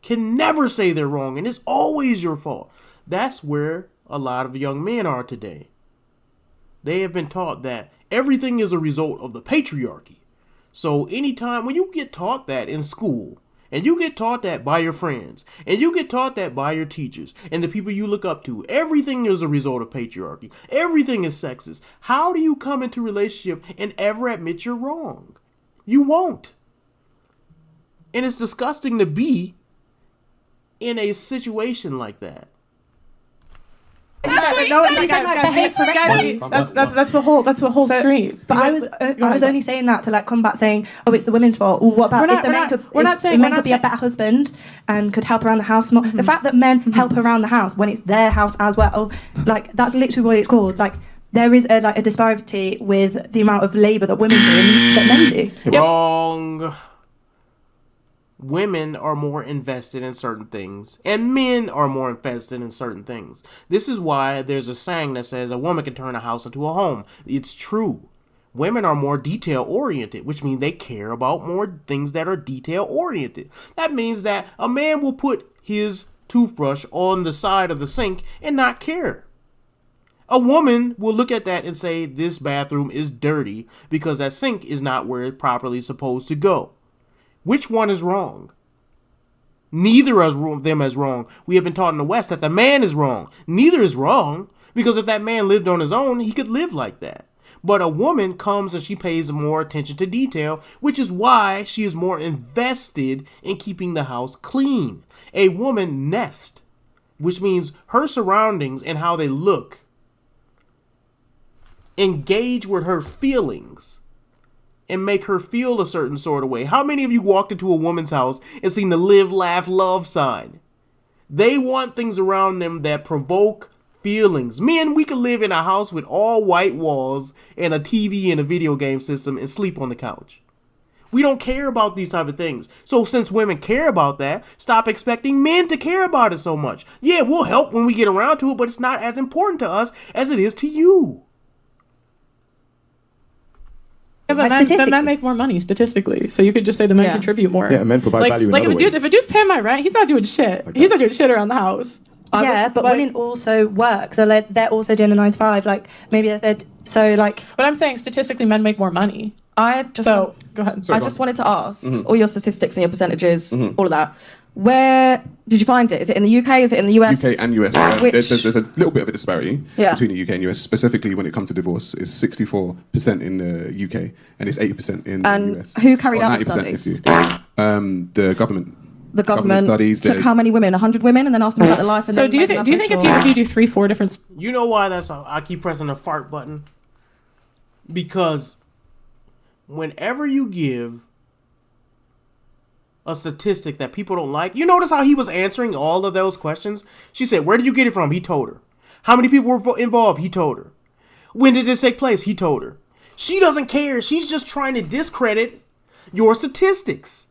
Can never say they're wrong, and it's always your fault. That's where a lot of young men are today. They have been taught that everything is a result of the patriarchy. So anytime when you get taught that in school, and you get taught that by your friends, and you get taught that by your teachers, and the people you look up to, everything is a result of patriarchy. Everything is sexist. How do you come into a relationship and ever admit you're wrong? You won't. And it's disgusting to be in a situation like that.
That's the whole stream.
But I was only saying that to like combat saying, oh, it's the women's fault. Well, what about if the men could be a better husband and could help around the house more? Mm-hmm. The fact that men help around the house when it's their house as well, like that's literally what it's called. Like there is a disparity with the amount of labour that women do that men do.
Wrong. Women are more invested in certain things, and men are more invested in certain things. This is why there's a saying that says a woman can turn a house into a home. It's true. Women are more detail-oriented, which means they care about more things that are detail-oriented. That means that a man will put his toothbrush on the side of the sink and not care. A woman will look at that and say, this bathroom is dirty because that sink is not where it's properly supposed to go. Which one is wrong? Neither of them is wrong. We have been taught in the West that the man is wrong. Neither is wrong, because if that man lived on his own, he could live like that. But a woman comes and she pays more attention to detail, which is why she is more invested in keeping the house clean. A woman nests, which means her surroundings and how they look engage with her feelings and make her feel a certain sort of way. How many of you walked into a woman's house and seen the live, laugh, love sign? They want things around them that provoke feelings. Men, we could live in a house with all white walls and a TV and a video game system and sleep on the couch. We don't care about these type of things. So since women care about that, stop expecting men to care about it so much. Yeah, we'll help when we get around to it, but it's not as important to us as it is to you.
Yeah, but men make more money statistically, so you could just say the men contribute more.
Yeah, men provide value in other ways.
If a dude's paying my rent, he's not doing shit. He's not doing shit around the house.
But women also work, so like, they're also doing a 9 to 5. Like maybe they're so like.
But I'm saying statistically, men make more money.
Go ahead. I just wanted to ask all your statistics and your percentages, all of that. Where did you find it? Is it in the UK? Is it in the US?
UK and US. There's a little bit of a disparity between the UK and US. Specifically, when it comes to divorce, it's 64% in the UK and it's 80% in the US.
Who carried out the studies?
The government.
The government
studies
took how many women? 100 women, and then asked them about their life. And
so do you think if you do 3-4 different?
You know why I keep pressing the fart button? Because whenever you give a statistic that people don't like, you notice how he was answering all of those questions? She said, where did you get it from? He told her. How many people were involved? He told her. When did this take place? He told her. She doesn't care. She's just trying to discredit your statistics.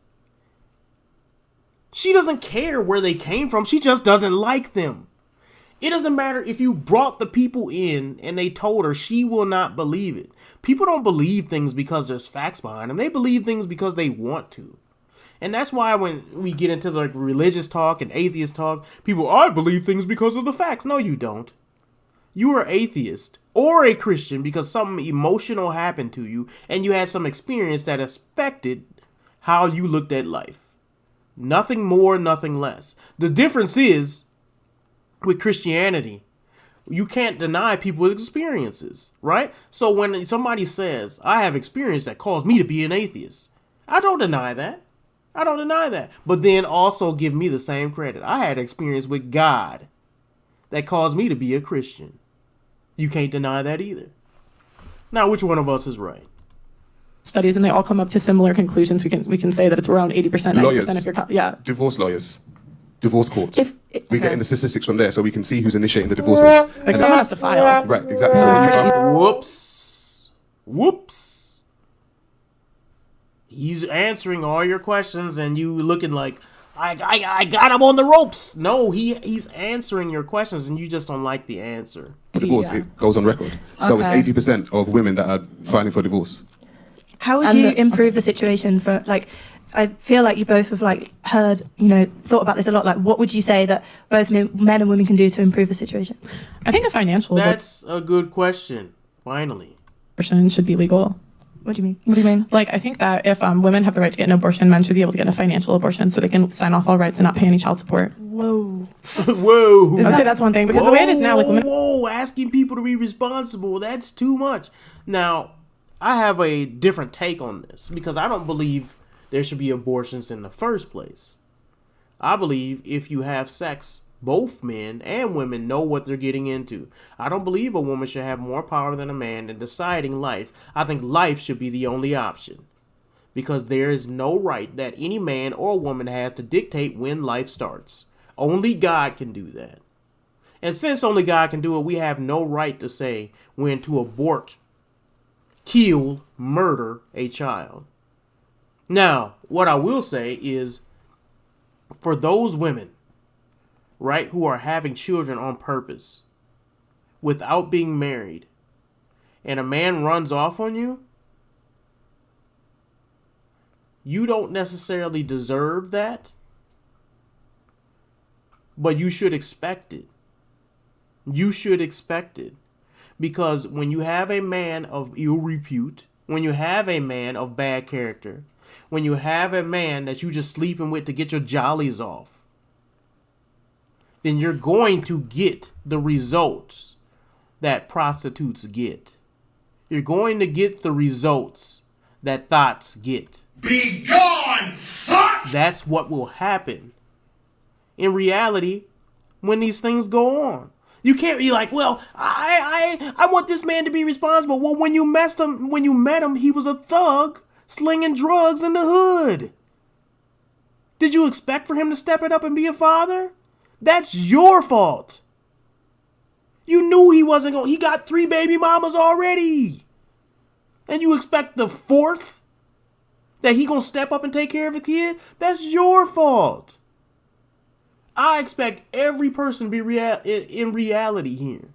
She doesn't care where they came from. She just doesn't like them. It doesn't matter if you brought the people in and they told her, she will not believe it. People don't believe things because there's facts behind them. They believe things because they want to. And that's why when we get into like religious talk and atheist talk, people, I believe things because of the facts. No, you don't. You are atheist or a Christian because something emotional happened to you and you had some experience that affected how you looked at life. Nothing more, nothing less. The difference is with Christianity, you can't deny people's experiences, right? So when somebody says, I have experience that caused me to be an atheist, I don't deny that. I don't deny that. But then also give me the same credit. I had experience with God that caused me to be a Christian. You can't deny that either. Now, which one of us is right?
Studies, and they all come up to similar conclusions. We can say that it's around 80%, 90%
Lawyers.
if you're
Divorce lawyers. Divorce court. We get in the statistics from there so we can see who's initiating the divorces.
Like someone has to file.
Right, exactly. So
Whoops. He's answering all your questions and you looking like, I got him on the ropes. No, he's answering your questions and you just don't like the answer.
Divorce, it goes on record. So it's 80% of women that are filing for divorce.
How would you improve the situation for, like, I feel like you both have, like, heard, thought about this a lot. Like, what would you say that both men and women can do to improve the situation?
I think a financial
That's a good question, finally.
abortion should be legal.
What do you mean?
What do you mean?
Like, I think that if women have the right to get an abortion, men should be able to get a financial abortion so they can sign off all rights and not pay any child support.
Whoa.
Whoa.
I'd say that's one thing, because the way it is now, like, women...
Whoa, asking people to be responsible, that's too much. Now, I have a different take on this, because I don't believe there should be abortions in the first place. I believe if you have sex, both men and women know what they're getting into. I don't believe a woman should have more power than a man in deciding life. I think life should be the only option. Because there is no right that any man or woman has to dictate when life starts. Only God can do that. And since only God can do it, we have no right to say when to abort, kill, murder a child. Now, what I will say is, for those women, right, who are having children on purpose, without being married, and a man runs off on you, you don't necessarily deserve that, but you should expect it. You should expect it. Because when you have a man of ill repute, when you have a man of bad character, when you have a man that you just sleeping with to get your jollies off, then you're going to get the results that prostitutes get. You're going to get the results that thoughts get.
Be gone, thoughts!
That's what will happen in reality when these things go on. You can't be like, well, I want this man to be responsible. Well, when you met him, he was a thug slinging drugs in the hood. Did you expect for him to step it up and be a father? That's your fault. You knew he wasn't going. He got 3 baby mamas already. And you expect the 4th that he gonna step up and take care of a kid? That's your fault. I expect every person to be in reality here.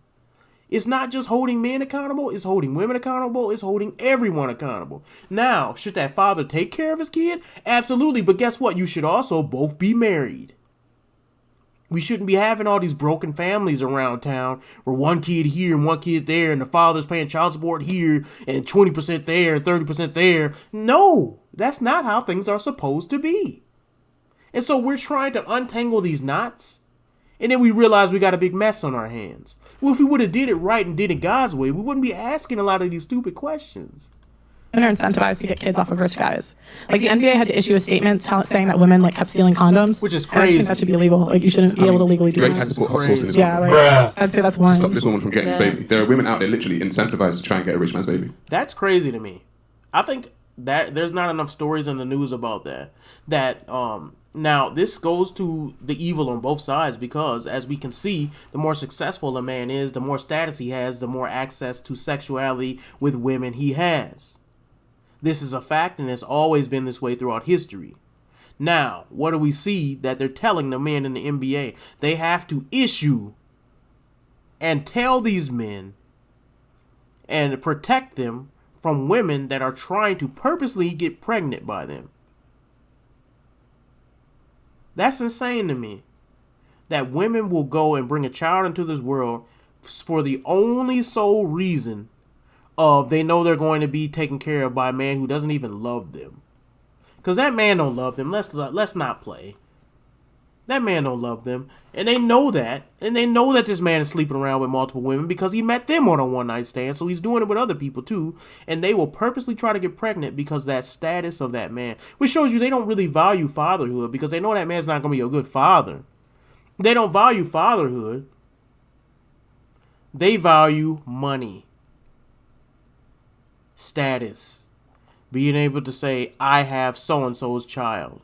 It's not just holding men accountable, it's holding women accountable, it's holding everyone accountable. Now, should that father take care of his kid? Absolutely, but guess what? You should also both be married. We shouldn't be having all these broken families around town where one kid here and one kid there and the father's paying child support here and 20% there and 30% there. No, that's not how things are supposed to be. And so we're trying to untangle these knots, and then we realize we got a big mess on our hands. Well, if we would have did it right and did it God's way, we wouldn't be asking a lot of these stupid questions.
And are incentivized to get kids off of rich guys. Like, the NBA had to issue a statement saying that women kept stealing condoms,
which is
crazy. I just think that should be illegal. Like, you shouldn't be able to legally do
Drake
that.
had to put hot sauce in his
Yeah, I'd say that's one.
To stop this woman from getting a baby. There are women out there literally incentivized to try and get a rich man's baby.
That's crazy to me. I think that there's not enough stories in the news about that. Now, this goes to the evil on both sides because, as we can see, the more successful a man is, the more status he has, the more access to sexuality with women he has. This is a fact, and it's always been this way throughout history. Now, what do we see that they're telling the men in the NBA? They have to issue and tell these men and protect them from women that are trying to purposely get pregnant by them. That's insane to me. That women will go and bring a child into this world for the only sole reason of they know they're going to be taken care of by a man who doesn't even love them. Because that man don't love them. Let's not play. That man don't love them. And they know that. And they know that this man is sleeping around with multiple women because he met them on a one-night stand. So he's doing it with other people too. And they will purposely try to get pregnant because that status of that man. Which shows you they don't really value fatherhood because they know that man's not going to be a good father. They don't value fatherhood. They value money. Status. Being able to say, I have so-and-so's child.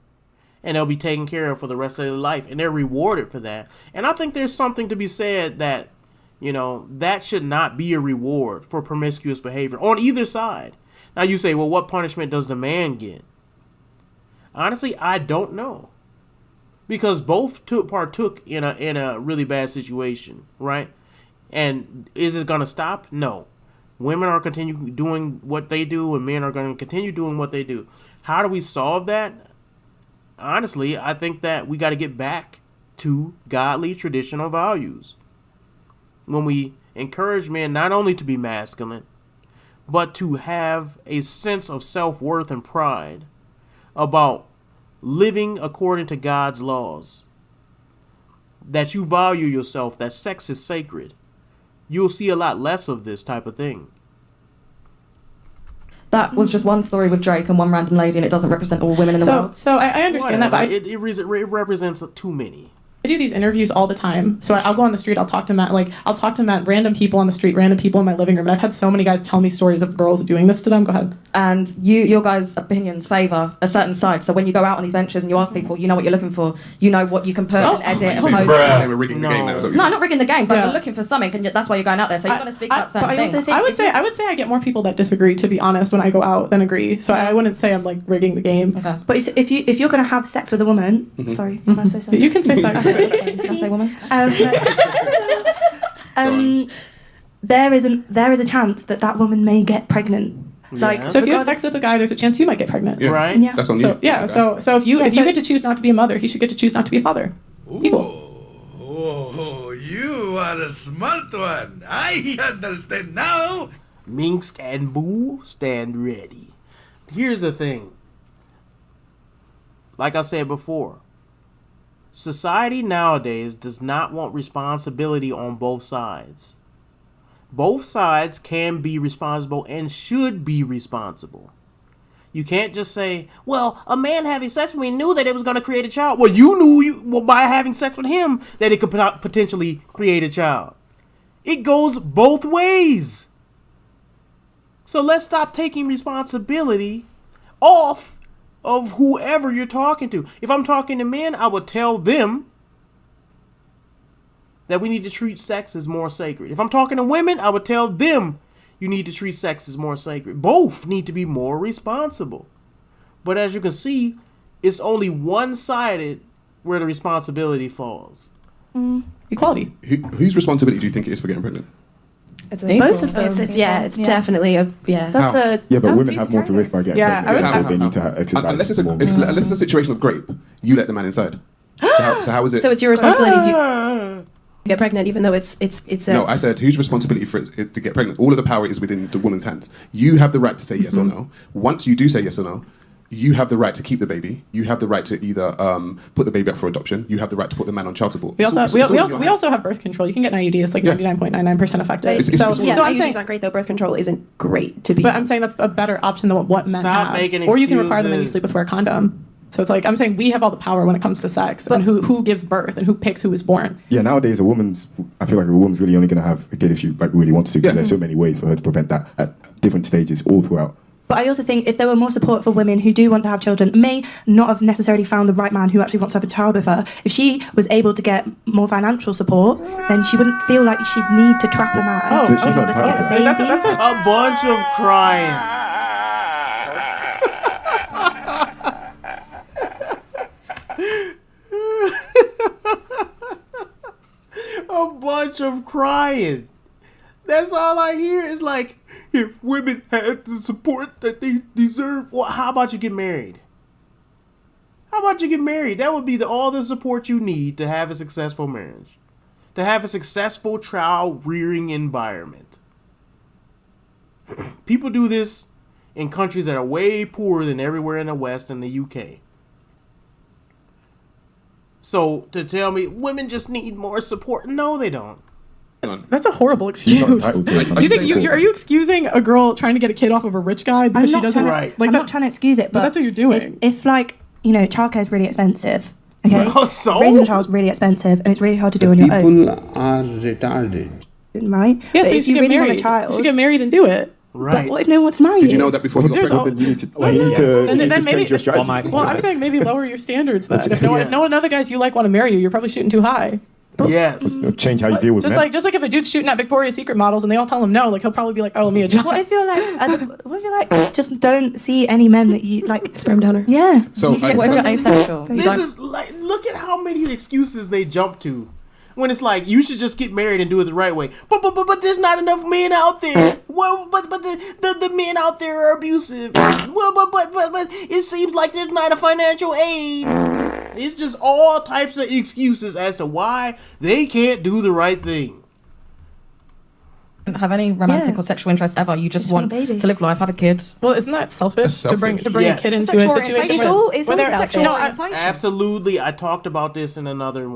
And they'll be taken care of for the rest of their life. And they're rewarded for that. And I think there's something to be said that, that should not be a reward for promiscuous behavior on either side. Now you say, well, what punishment does the man get? Honestly, I don't know. Because both partook in a really bad situation, right? And is it going to stop? No. Women are continue doing what they do and men are going to continue doing what they do. How do we solve that? Honestly, I think that we got to get back to godly traditional values. When we encourage men not only to be masculine, but to have a sense of self-worth and pride about living according to God's laws. That you value yourself, that sex is sacred. You'll see a lot less of this type of thing.
That was just one story with Drake and one random lady, and it doesn't represent all women in the world.
So I understand that, but
it represents too many.
I do these interviews all the time. So I'll go on the street, I'll talk to random people on the street, random people in my living room. And I've had so many guys tell me stories of girls doing this to them. Go ahead.
And your guys' opinions favour a certain side. So when you go out on these ventures and you ask people, you know what you're looking for, you know what you can put and edit.
We're rigging the game now.
No, not rigging the game, but you're looking for something, and that's why you're going out there. So you're going to speak about certain things.
I would say I get more people that disagree, to be honest, when I go out than agree. So I wouldn't say I'm like rigging the game.
Okay. But if you're going to have sex with a woman, sorry, am I supposed to say?
You can say sex.
Can I say woman?
There is a chance that woman may get pregnant.
So if you have sex with a guy, there's a chance you might get pregnant.
Yeah.
Right?
Yeah.
That's on you.
So if you get to choose not to be a mother, he should get to choose not to be a father. Equal.
Oh, you are a smart one. I understand now.
Minx and Boo, stand ready. Here's the thing. Like I said before, society nowadays does not want responsibility on both sides. Both sides can be responsible and should be responsible. You can't just say, well, a man having sex with me knew that it was going to create a child. Well, you knew by having sex with him that it could potentially create a child. It goes both ways. So let's stop taking responsibility off of whoever you're talking to. If I'm talking to men, I would tell them that we need to treat sex as more sacred. If I'm talking to women, I would tell them you need to treat sex as more sacred. Both need to be more responsible. But as you can see, it's only one-sided where the responsibility falls.
Equality.
Whose responsibility do you think it is for getting pregnant?
It's both of them. It's definitely a
but women have more to risk by getting pregnant. They need to exercise.
Unless it's a situation of grape, you let the man inside. So how is it?
So it's your responsibility if you get pregnant, even though it's
No, I said whose responsibility for it to get pregnant? All of the power is within the woman's hands. You have the right to say yes or no. Once you do say yes or no, you have the right to keep the baby. You have the right to either put the baby up for adoption. You have the right to put the man on child support.
We also have birth control. You can get an IUD. It's like 99.99% effective.
So I'm saying IUD's not great though. Birth control isn't great to be.
But I'm saying that's a better option than what men have.
Stop making
excuses. Or you can require them when you sleep with wear a condom. So it's like, I'm saying we have all the power when it comes to sex and who gives birth and who picks who is born.
Yeah, nowadays I feel like a woman's really only going to have a kid if she really wants to, because there's so many ways for her to prevent that at different stages all throughout.
But I also think if there were more support for women who do want to have children, may not have necessarily found the right man who actually wants to have a child with her, if she was able to get more financial support, then she wouldn't feel like she'd need to trap a man.
She's not entitled to that.
That's
a bunch of crying. A bunch of crying. That's all I hear. Is like, if women had the support that they deserve, well, how about you get married? How about you get married? That would be all the support you need to have a successful marriage. To have a successful child rearing environment. People do this in countries that are way poorer than everywhere in the West and the UK. So to tell me women just need more support, no, they don't.
That's a horrible excuse. Are you excusing a girl trying to get a kid off of a rich guy because she doesn't?
I'm not trying to excuse it, but
that's what you're doing.
If like childcare is really expensive, okay,
so?
raising a child is really expensive, and it's really hard to do on your own.
People are retarded.
Right?
Yeah,
But
so
if
you
you
get
really want
married.
a child,
You should get married and do it.
But what if no one wants to marry you?
Did you know that before you got pregnant?
You need to
And then maybe,
change your strategy.
well, I'm saying maybe lower your standards then. If no one other guys you like want to marry you, you're probably shooting too high.
Yes.
Change how you deal with
Just
men.
like if a dude's shooting at Victoria's Secret models and they all tell him no, like he'll probably be like, oh, me a job.
What if you're like, just don't see any men that you like?
Sperm donor.
Yeah.
So
What if you're asexual?
This is like, look at how many excuses they jump to. When it's like, you should just get married and do it the right way. But there's not enough men out there. Well, but the men out there are abusive. Well, but it seems like there's not a financial aid. It's just all types of excuses as to why they can't do the right thing.
Have any romantic or sexual interest ever? You just want to live life, have a kid.
Well, isn't that selfish to bring
Yes.
a kid into a situation?
It's all
they're
sexual
Absolutely. I talked about this in another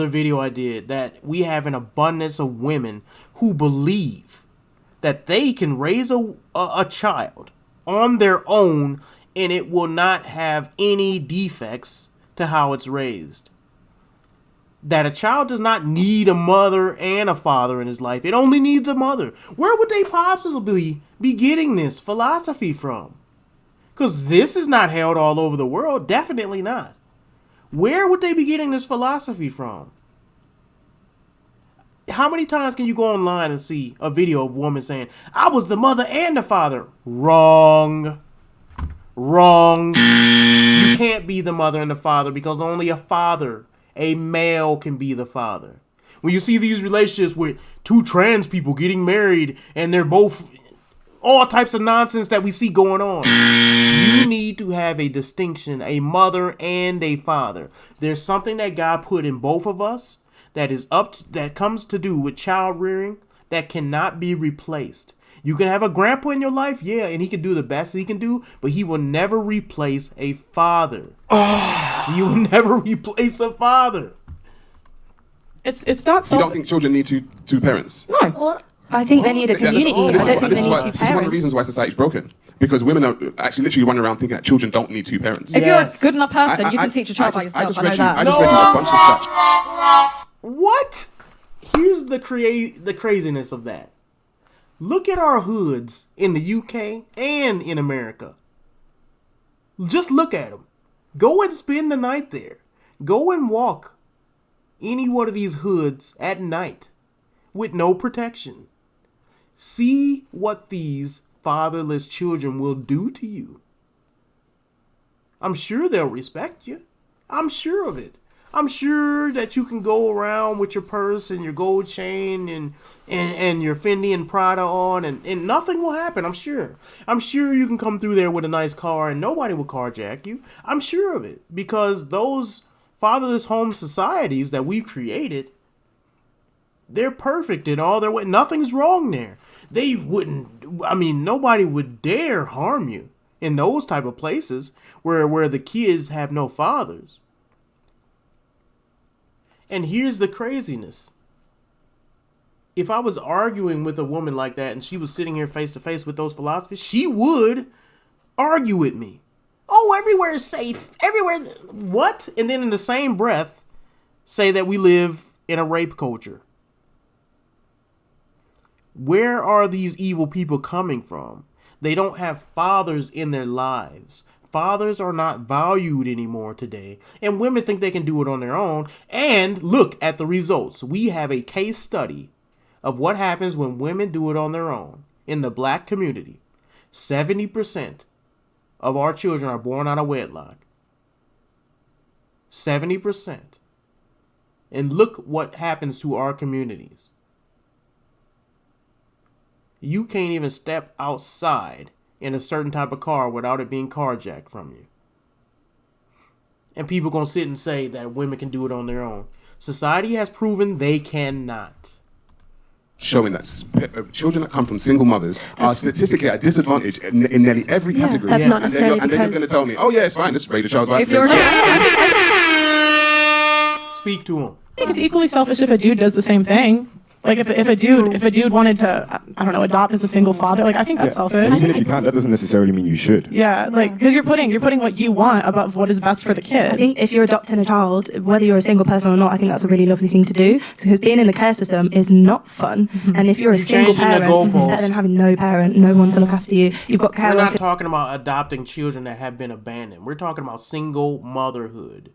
video I did, that we have an abundance of women who believe that they can raise a child on their own and it will not have any defects to how it's raised. That a child does not need a mother and a father in his life. It only needs a mother. Where would they possibly be getting this philosophy from? Because this is not held all over the world. Definitely not. Where would they be getting this philosophy from? How many times can you go online and see a video of a woman saying, I was the mother and the father? Wrong. You can't be the mother and the father because only a male can be the father. When you see these relationships with two trans people getting married and they're both all types of nonsense that we see going on, you need to have a distinction, a mother and a father. There's something that God put in both of us that comes to do with child rearing that cannot be replaced. You can have a grandpa in your life, yeah, and he can do the best he can do, but he will never replace a father. You will never replace a father.
It's not
You don't think children need two parents?
No. Well, I think they need a community. I don't think they need two
This is one of the
parents.
reasons why society's broken. Because women are actually literally running around thinking that children don't need two parents.
If you're a good enough person, you can teach a child by yourself. I know that.
I just read you a bunch of stats.
What? Here's the craziness of that. Look at our hoods in the UK and in America. Just look at them. Go and spend the night there. Go and walk any one of these hoods at night with no protection. See what these fatherless children will do to you. I'm sure they'll respect you. I'm sure of it. I'm sure that you can go around with your purse and your gold chain and your Fendi and Prada on and nothing will happen, I'm sure. I'm sure you can come through there with a nice car and nobody will carjack you. I'm sure of it. Because those fatherless home societies that we've created, they're perfect in all their way. Nothing's wrong there. Nobody would dare harm you in those type of places where the kids have no fathers. And here's the craziness. If I was arguing with a woman like that and she was sitting here face to face with those philosophies, she would argue with me. Oh, everywhere is safe. Everywhere. What? And then in the same breath, say that we live in a rape culture. Where are these evil people coming from? They don't have fathers in their lives. Fathers are not valued anymore today, and women think they can do it on their own. And look at the results. We have a case study of what happens when women do it on their own in the black community. 70% of our children are born out of wedlock. 70%. And look what happens to our communities. You can't even step outside in a certain type of car without it being carjacked from you. And people gonna sit and say that women can do it on their own. Society has proven they cannot.
Showing that children that come from single mothers are statistically at disadvantage in nearly every category.
That's not necessarily
and then you're going to tell me, oh yeah, it's fine, let's raise a child by.
Speak to him.
I think it's equally selfish if a dude does the same thing. Like if a dude wanted to, I don't know, adopt as a single father. Like I think that's selfish.
Even if you can't, that doesn't necessarily mean you should.
Yeah, like because you're putting what you want above what is best for the kid.
I think if you're adopting a child, whether you're a single person or not, I think that's a really lovely thing to do because being in the care system is not fun. And if you're a single parent, it's better than having no parent, no one to look after you. You've got care.
We're not talking about adopting children that have been abandoned. We're talking about single motherhood.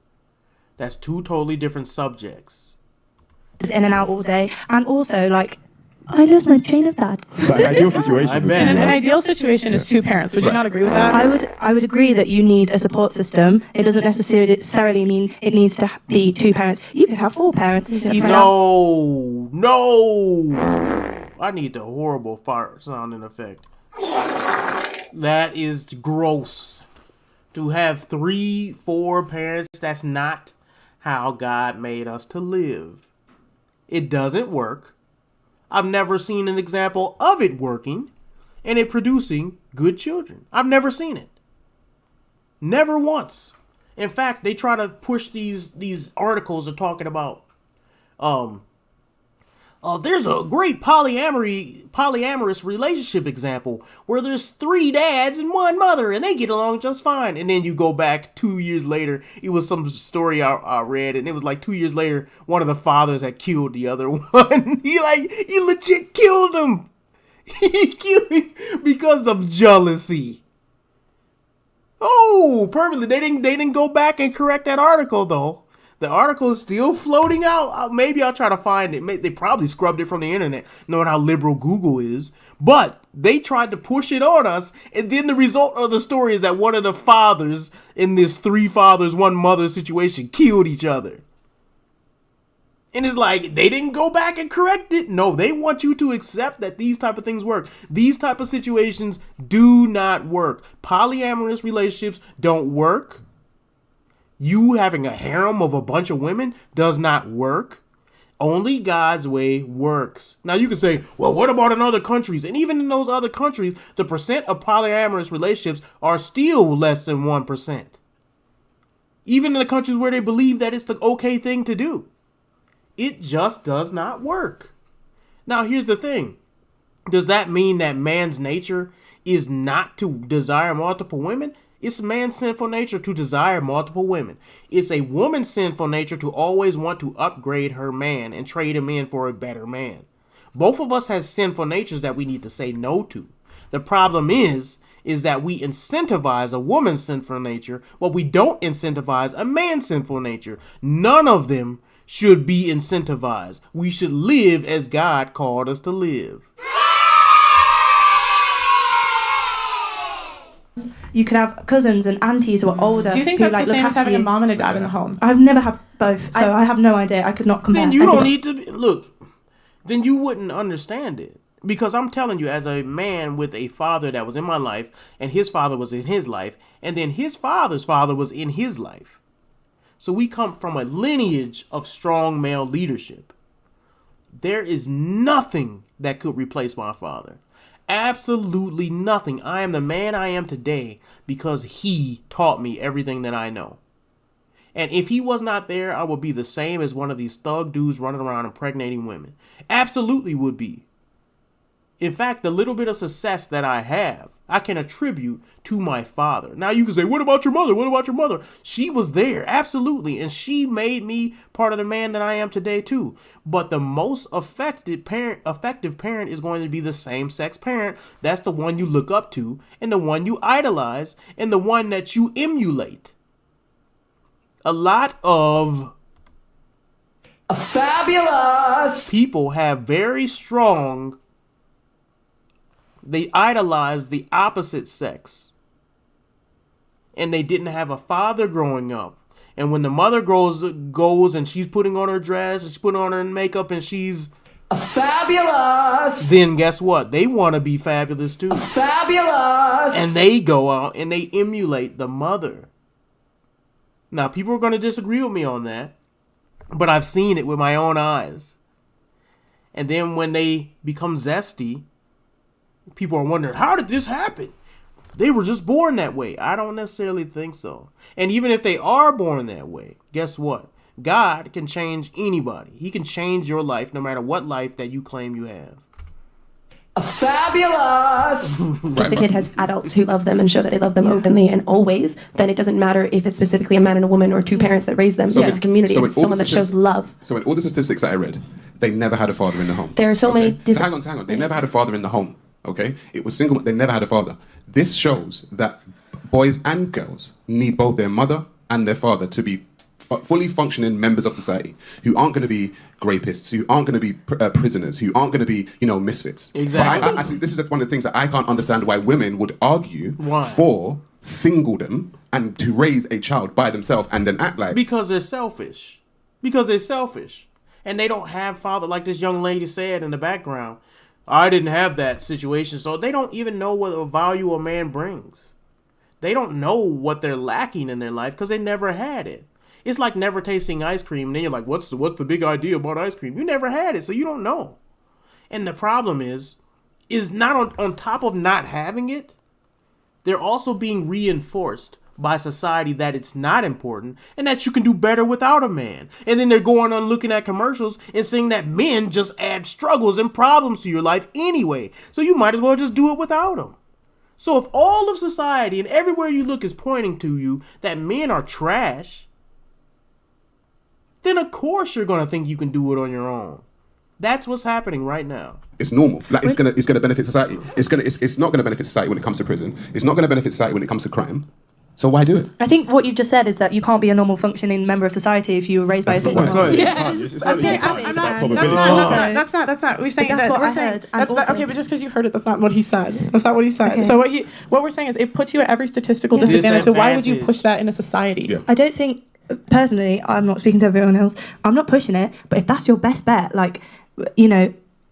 That's two totally different subjects.
Is in and out all day, and also like I lost my train of thought.
But an ideal situation.
An ideal situation is two parents. Would you not agree with that?
I would agree that you need a support system. It doesn't necessarily mean it needs to be two parents. You could have four parents.
No. I need the horrible fart sounding effect. That is gross. To have 3-4 parents, that's not how God made us to live. It doesn't work. I've never seen an example of it working and it producing good children. I've never seen it. Never once. In fact, they try to push these articles are talking about there's a great polyamorous relationship example where there's 3 dads and 1 mother and they get along just fine. And then you go back 2 years later, it was some story I read, and it was like 2 years later, one of the fathers had killed the other one. He legit killed him. He killed him because of jealousy. Oh, perfectly. They didn't go back and correct that article though. The article is still floating out. Maybe I'll try to find it. They probably scrubbed it from the internet, knowing how liberal Google is. But they tried to push it on us, and then the result of the story is that one of the fathers in this 3 fathers, 1 mother situation killed each other. And it's like, they didn't go back and correct it. No, they want you to accept that these type of things work. These type of situations do not work. Polyamorous relationships don't work. You having a harem of a bunch of women does not work. Only God's way works. Now you can say, well, what about in other countries? And even in those other countries, the percent of polyamorous relationships are still less than 1%. Even in the countries where they believe that it's the okay thing to do. It just does not work. Now here's the thing. Does that mean that man's nature is not to desire multiple women? It's man's sinful nature to desire multiple women. It's a woman's sinful nature to always want to upgrade her man and trade him in for a better man. Both of us has sinful natures that we need to say no to. The problem is that we incentivize a woman's sinful nature, but we don't incentivize a man's sinful nature. None of them should be incentivized. We should live as God called us to live.
You could have cousins and aunties who are older.
Do you think
who,
that's the same as having a mom and a dad in the home?
I've never had both, so I have no idea. I could not compare.
Then you don't need to look. Then you wouldn't understand it, because I'm telling you, as a man with a father that was in my life, and his father was in his life, and then his father's father was in his life. So we come from a lineage of strong male leadership. There is nothing that could replace my father. Absolutely nothing. I am the man I am today because he taught me everything that I know. And if he was not there, I would be the same as one of these thug dudes running around impregnating women. Absolutely would be. In fact, the little bit of success that I have, I can attribute to my father. Now you can say, what about your mother? What about your mother? She was there, absolutely. And she made me part of the man that I am today too. But the most effective parent is going to be the same-sex parent. That's the one you look up to, and the one you idolize, and the one that you emulate. A lot of
fabulous
people have very strong. They idolize the opposite sex. And they didn't have a father growing up. And when the mother goes and she's putting on her dress and she's putting on her makeup and she's
fabulous,
then guess what? They want to be fabulous too.
Fabulous.
And they go out and they emulate the mother. Now, people are going to disagree with me on that, but I've seen it with my own eyes. And then when they become zesty, people are wondering, how did this happen? They were just born that way. I don't necessarily think so. And even if they are born that way, guess what? God can change anybody. He can change your life no matter what life that you claim you have.
Fabulous! If the kid has adults who love them and show that they love them openly and always, then it doesn't matter if it's specifically a man and a woman or two parents that raise them.
So
It's a community.
so in
It's
all
someone
the
that shows love.
So in all the statistics that I read, they never had a father in the home.
There are so many different...
So hang on. They never had a father in the home, okay? It was single, they never had a father. This shows that boys and girls need both their mother and their father to be fully functioning members of society, who aren't going to be rapists, who aren't going to be prisoners, who aren't going to be, misfits.
Exactly.
But I see this is one of the things that I can't understand why women would argue for singledom and to raise a child by themselves and then act like...
Because they're selfish. And they don't have father, like this young lady said in the background. I didn't have that situation, so they don't even know what value a man brings. They don't know what they're lacking in their life because they never had it. It's like never tasting ice cream, and then you're like, what's the big idea about ice cream? You never had it, so you don't know. And the problem is not on top of not having it, they're also being reinforced by society that it's not important and that you can do better without a man. And then they're going on looking at commercials and saying that men just add struggles and problems to your life anyway. So you might as well just do it without them. So if all of society and everywhere you look is pointing to you that men are trash, then of course you're going to think you can do it on your own. That's what's happening right now.
It's normal. Like it's gonna benefit society. It's not gonna benefit society when it comes to prison. It's not gonna benefit society when it comes to crime. So why do it?
I think what you've just said is that you can't be a normal functioning member of society if you were raised by a single mom.
That's not. We're saying
that's
that.
what
We're
I
saying
heard.
that's not, okay, but just because you heard it, that's not what he said. That's not what he said.
Okay.
So what we're saying is it puts you at every statistical disadvantage. So why would you push that into society?
Yeah.
I don't think, personally, I'm not speaking to everyone else, I'm not pushing it, but if that's your best bet,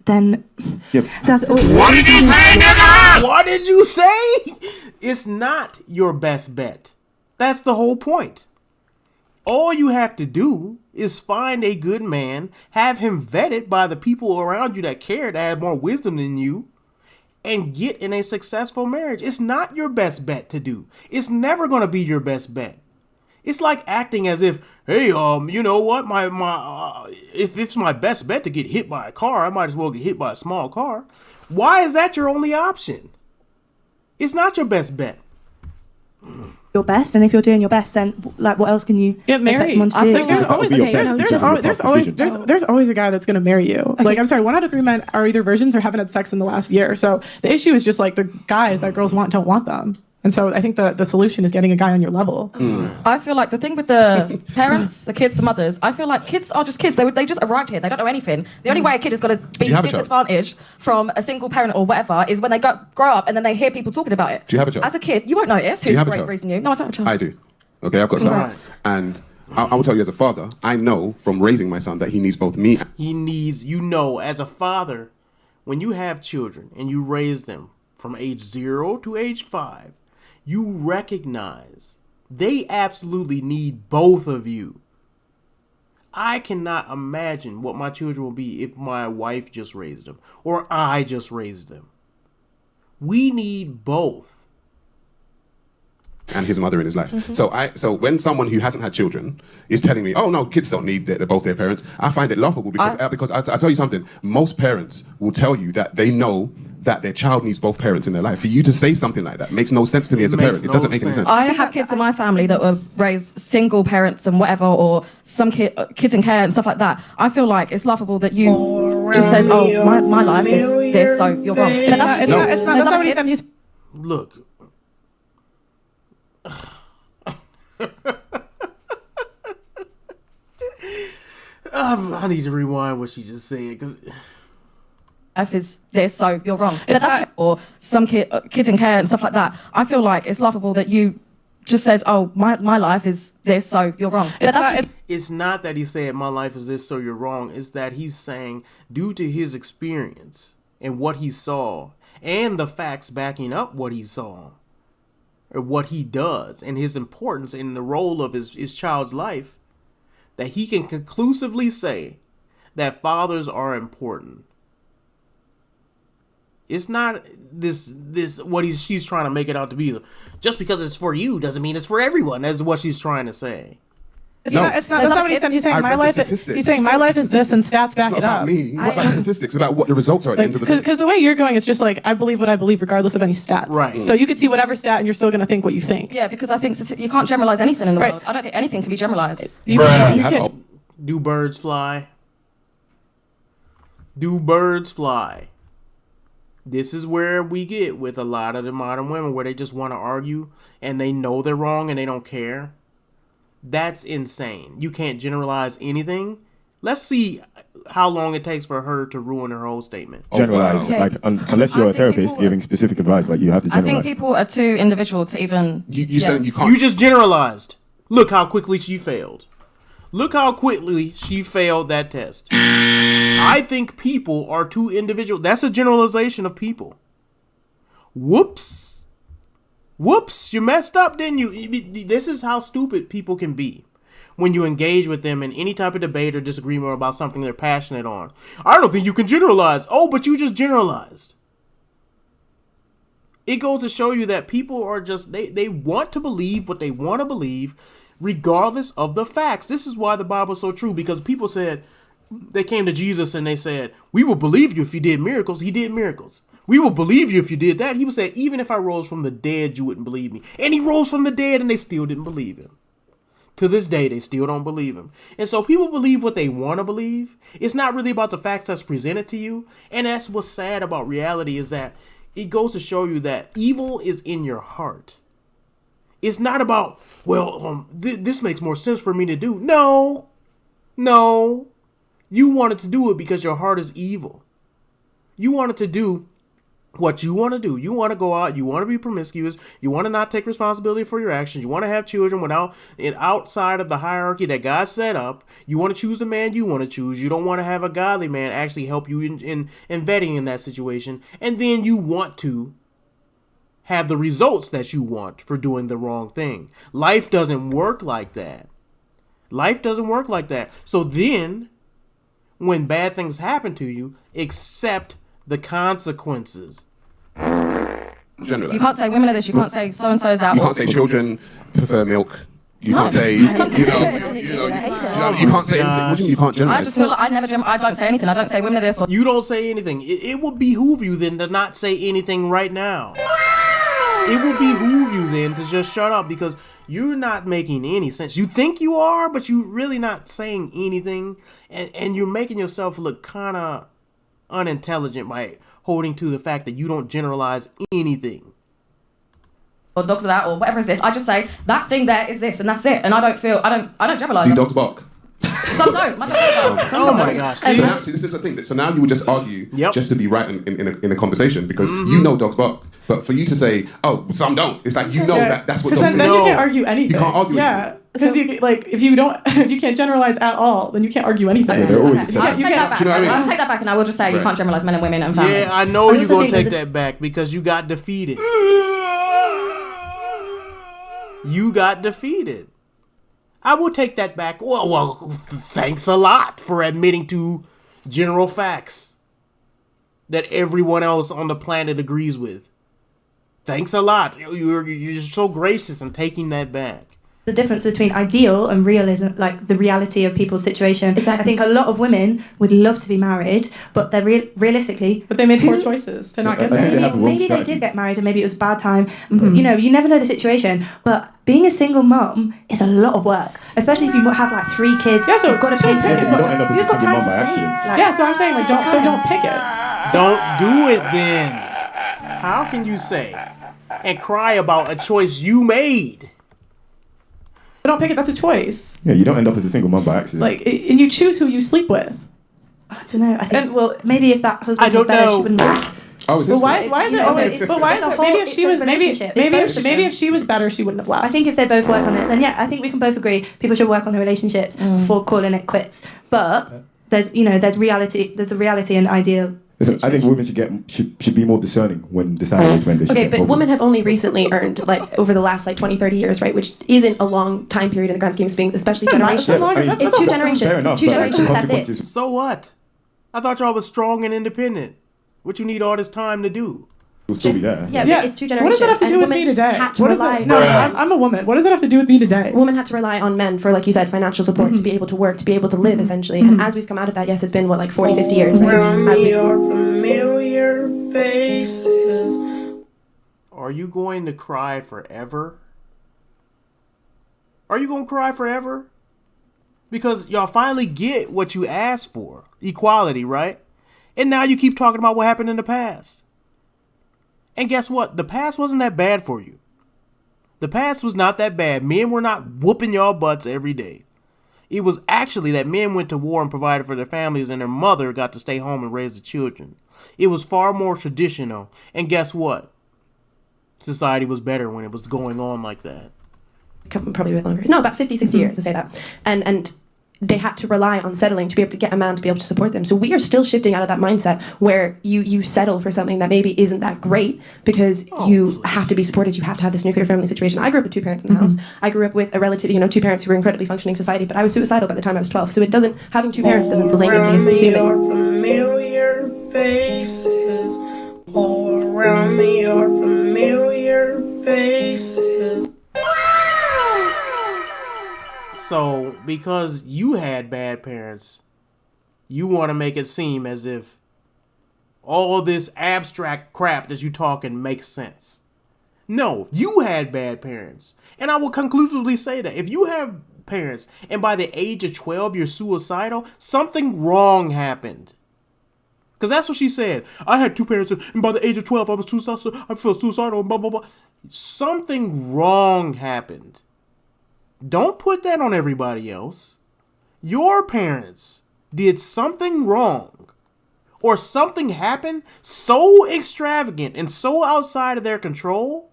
then that's all.
What did you say, nigga? What did you say? It's not your best bet. That's the whole point. All you have to do is find a good man, have him vetted by the people around you that care, that have more wisdom than you, and get in a successful marriage. It's not your best bet to do. It's never going to be your best bet. It's like acting as if, hey, you know what? If it's my best bet to get hit by a car, I might as well get hit by a small car. Why is that your only option? It's not your best bet.
Your best, and if you're doing your best, then what else can you expect someone to do?
I think there's always a guy that's going to marry you.
Okay.
Like, I'm sorry, 1 out of 3 men are either virgins or haven't had sex in the last year. So the issue is just like the guys that girls want don't want them. And so I think the solution is getting a guy on your level.
I feel like the thing with the parents, the kids, the mothers, I feel like kids are just kids. They just arrived here. They don't know anything. The only way a kid is going to be disadvantaged from a single parent or whatever is when they grow up and then they hear people talking about it.
Do you have a child?
As a kid, you won't notice who's raising you. No, I don't have a child.
I do. Okay, I've got a son. And I will tell you as a father, I know from raising my son that he needs both me.
He needs, as a father, when you have children and you raise them from age 0 to age 5, you recognize they absolutely need both of you. I cannot imagine what my children will be if my wife just raised them or I just raised them. We need both.
And his mother in his life. So when someone who hasn't had children is telling me, oh no, kids don't need both their parents, I find it laughable because I'll tell you something. Most parents will tell you that they know that their child needs both parents in their life. For you to say something like that makes no sense to me as a parent. It doesn't make any sense.
I have kids in my family that were raised single parents and whatever, or some kids in care and stuff like that. I feel like it's laughable that you just said, oh, my life is this, so you're wrong.
It's not what he said.
Look. I need to rewind what she just said because
life is this, so you're wrong. Or some kids in care and stuff like that. I feel like it's laughable that you just said, oh, my life is this, so you're wrong.
It's not that he said my life is this, so you're wrong. It's that he's saying due to his experience and what he saw and the facts backing up what he saw, or what he does and his importance in the role of his child's life, that he can conclusively say that fathers are important. It's not this what she's trying to make it out to be. Just because it's for you doesn't mean it's for everyone. That's what she's trying to say.
It's not. That's not what he's saying. He's saying my life. He's saying my life is this, and stats back
It's
it
not about
up.
me. What about statistics? It's about what the results are at the end of the day.
Because the way you're going, it's just like I believe what I believe, regardless of any stats.
Right.
So you could see whatever stat, and you're still going to think what you think.
Yeah, because I think you can't generalize anything in the world. I don't think anything can be generalized.
You can't. Do birds fly? Do birds fly? This is where we get with a lot of the modern women, where they just want to argue and they know they're wrong and they don't care. That's insane. You can't generalize anything. Let's see how long it takes for her to ruin her whole statement.
Generalize, like unless you're a therapist giving specific advice, like you have to
I
generalize.
think people are too individual to even.
You said you can't.
You just generalized. Look how quickly she failed. Look how quickly she failed that test. I think people are too individual. That's a generalization of people. Whoops. Whoops, you messed up, didn't you? This is how stupid people can be when you engage with them in any type of debate or disagreement about something they're passionate on. I don't think you can generalize. Oh, but you just generalized. It goes to show you that people are just, they want to believe what they want to believe regardless of the facts. This is why the Bible is so true, because people said, they came to Jesus and they said, we will believe you if you did miracles. He did miracles. We will believe you if you did that. He would say, even if I rose from the dead, you wouldn't believe me. And he rose from the dead and they still didn't believe him. To this day, they still don't believe him. And so people believe what they want to believe. It's not really about the facts that's presented to you. And that's what's sad about reality, is that it goes to show you that evil is in your heart. It's not about, well, this makes more sense for me to do. No. You wanted to do it because your heart is evil. You wanted to do what you want to do. You want to go out. You want to be promiscuous. You want to not take responsibility for your actions. You want to have children outside of the hierarchy that God set up. You want to choose the man you want to choose. You don't want to have a godly man actually help you in vetting in that situation. And then you want to have the results that you want for doing the wrong thing. Life doesn't work like that. Life doesn't work like that. So then, when bad things happen to you, accept the consequences.
Generally.
You can't say women are this. You can't say so and so is out.
You can't say children prefer milk. You can't say, you can't say anything. What do you mean you can't generalize?
I just feel like I don't say anything. I don't say women are this. Or
you don't say anything. It would behoove you then to not say anything right now. It would behoove you then to just shut up, because you're not making any sense. You think you are, but you're really not saying anything. And you're making yourself look kind of unintelligent by holding to the fact that you don't generalize anything.
Or dogs are that, or whatever is this. I just say that thing there is this, and that's it. And I don't generalize.
Do dogs bark?
Some don't. My dog
oh my gosh!
See, this is the thing. So now you would just argue just to be right in a conversation, because you know dogs bark. But for you to say, oh, some don't, it's like you know that's what dogs do.
Then you can't argue anything.
You can't argue.
Yeah. Because if you can't generalize at all, then you can't argue anything.
Yeah,
I'll take that back, and I will just say you can't generalize men and women and families.
Yeah, I know you're gonna take that back because you got defeated. You got defeated. I will take that back. Well, thanks a lot for admitting to general facts that everyone else on the planet agrees with. Thanks a lot. You're so gracious in taking that back.
The difference between ideal and realism, like the reality of people's situation. Exactly. I think a lot of women would love to be married, but they're realistically...
But they made poor choices to not get married.
Maybe they did get married and maybe it was a bad time. Mm-hmm. You never know the situation. But being a single mum is a lot of work, especially if you have like 3 kids. Yeah, so you've got to pay for it.
You don't end up as a single mum by accident.
So I'm saying, don't pick it.
Don't do it then. How can you say and cry about a choice you made?
Don't pick it. That's a choice.
Yeah, you don't end up as a single mum by accident.
And you choose who you sleep with.
I don't know. I think. Maybe if that husband was better, she wouldn't.
Why is it? But why is it? Maybe if she was maybe if she was better, she wouldn't have left.
I think if they both work on it, then I think we can both agree people should work on their relationships before calling it quits. But there's reality. There's a reality and ideal.
I think women should be more discerning when deciding when they should
Okay,
get
but
involved.
women have only recently earned, like, over the last, like, 20, 30 years, right? Which isn't a long time period in the grand scheme of things, especially generations. It's two generations.
Fair enough,
Two
but
generations, that's it.
consequences-
So what? I thought y'all was strong and independent. What you need all this time to do?
Will still be there.
Yeah, but it's two generations.
What does that have to do
and
with me
women
today?
had to
What is
rely-
that? No, I'm a woman. What does that have to do with me today?
Women had to rely on men for, like you said, financial support to be able to work, to be able to live, essentially. And as we've come out of that, yes, it's been, what, like 40, 50 years, right? As we-
familiar faces. Are you going to cry forever? Are you going to cry forever? Because y'all finally get what you asked for. Equality, right? And now you keep talking about what happened in the past. And guess what? The past wasn't that bad for you. The past was not that bad. Men were not whooping y'all butts every day. It was actually that men went to war and provided for their families and their mother got to stay home and raise the children. It was far more traditional. And guess what? Society was better when it was going on like that.
Probably a bit longer. No, about 50, 60 years to say that. And they had to rely on settling to be able to get a man to be able to support them. So we are still shifting out of that mindset where you settle for something that maybe isn't that great because you have to be supported. You have to have this nuclear family situation. I grew up with two parents in the house. I grew up with a relative, two parents who were incredibly functioning society, but I was suicidal by the time I was 12. So having two parents doesn't blame me as assuming.
Familiar faces. All around me are familiar faces. So, because you had bad parents, you want to make it seem as if all this abstract crap that you talking makes sense. No, you had bad parents. And I will conclusively say that if you have parents and by the age of 12 you're suicidal, something wrong happened. Because that's what she said. I had two parents and by the age of 12 I was suicidal, I felt suicidal, blah, blah, blah. Something wrong happened. Don't put that on everybody else. Your parents did something wrong or something happened so extravagant and so outside of their control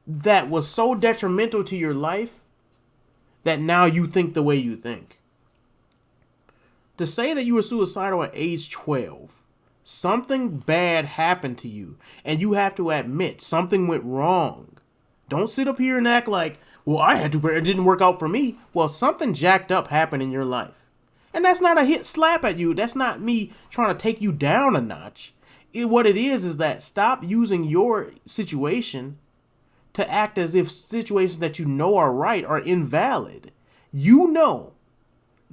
that was so detrimental to your life that now you think the way you think. To say that you were suicidal at age 12, something bad happened to you and you have to admit something went wrong. Don't sit up here and act like, well, I had to, it didn't work out for me. Well, something jacked up happened in your life. And that's not a hit slap at you. That's not me trying to take you down a notch. What it is that stop using your situation to act as if situations that you know are right are invalid. You know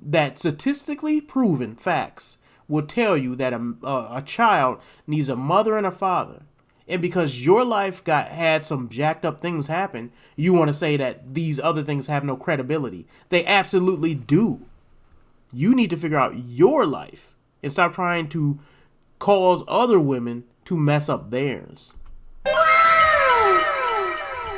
that statistically proven facts will tell you that a child needs a mother and a father. And because your life had some jacked up things happen, you want to say that these other things have no credibility. They absolutely do. You need to figure out your life and stop trying to cause other women to mess up theirs.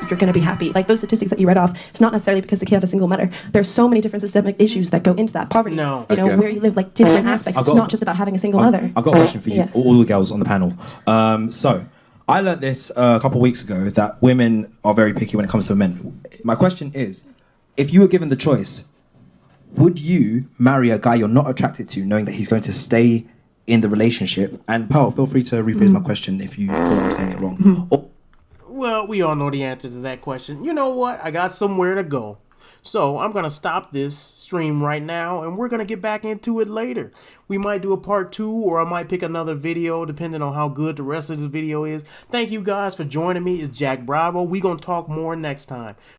You're going to be happy. Like those statistics that you read off, it's not necessarily because the kid had a single mother. There's so many different systemic issues that go into that. Poverty, where you live, like different aspects. It's not just about having a single mother.
I've got a question for you,
Yes.
all the girls on the panel. So, I learned this a couple of weeks ago that women are very picky when it comes to men. My question is, if you were given the choice, would you marry a guy you're not attracted to, knowing that he's going to stay in the relationship? And Pearl, feel free to rephrase my question if you feel I'm saying it wrong.
Well, we all know the answer to that question. You know what? I got somewhere to go. So I'm going to stop this stream right now and we're going to get back into it later. We might do a part 2 or I might pick another video depending on how good the rest of this video is. Thank you guys for joining me. It's Jack Bravo. We're going to talk more next time.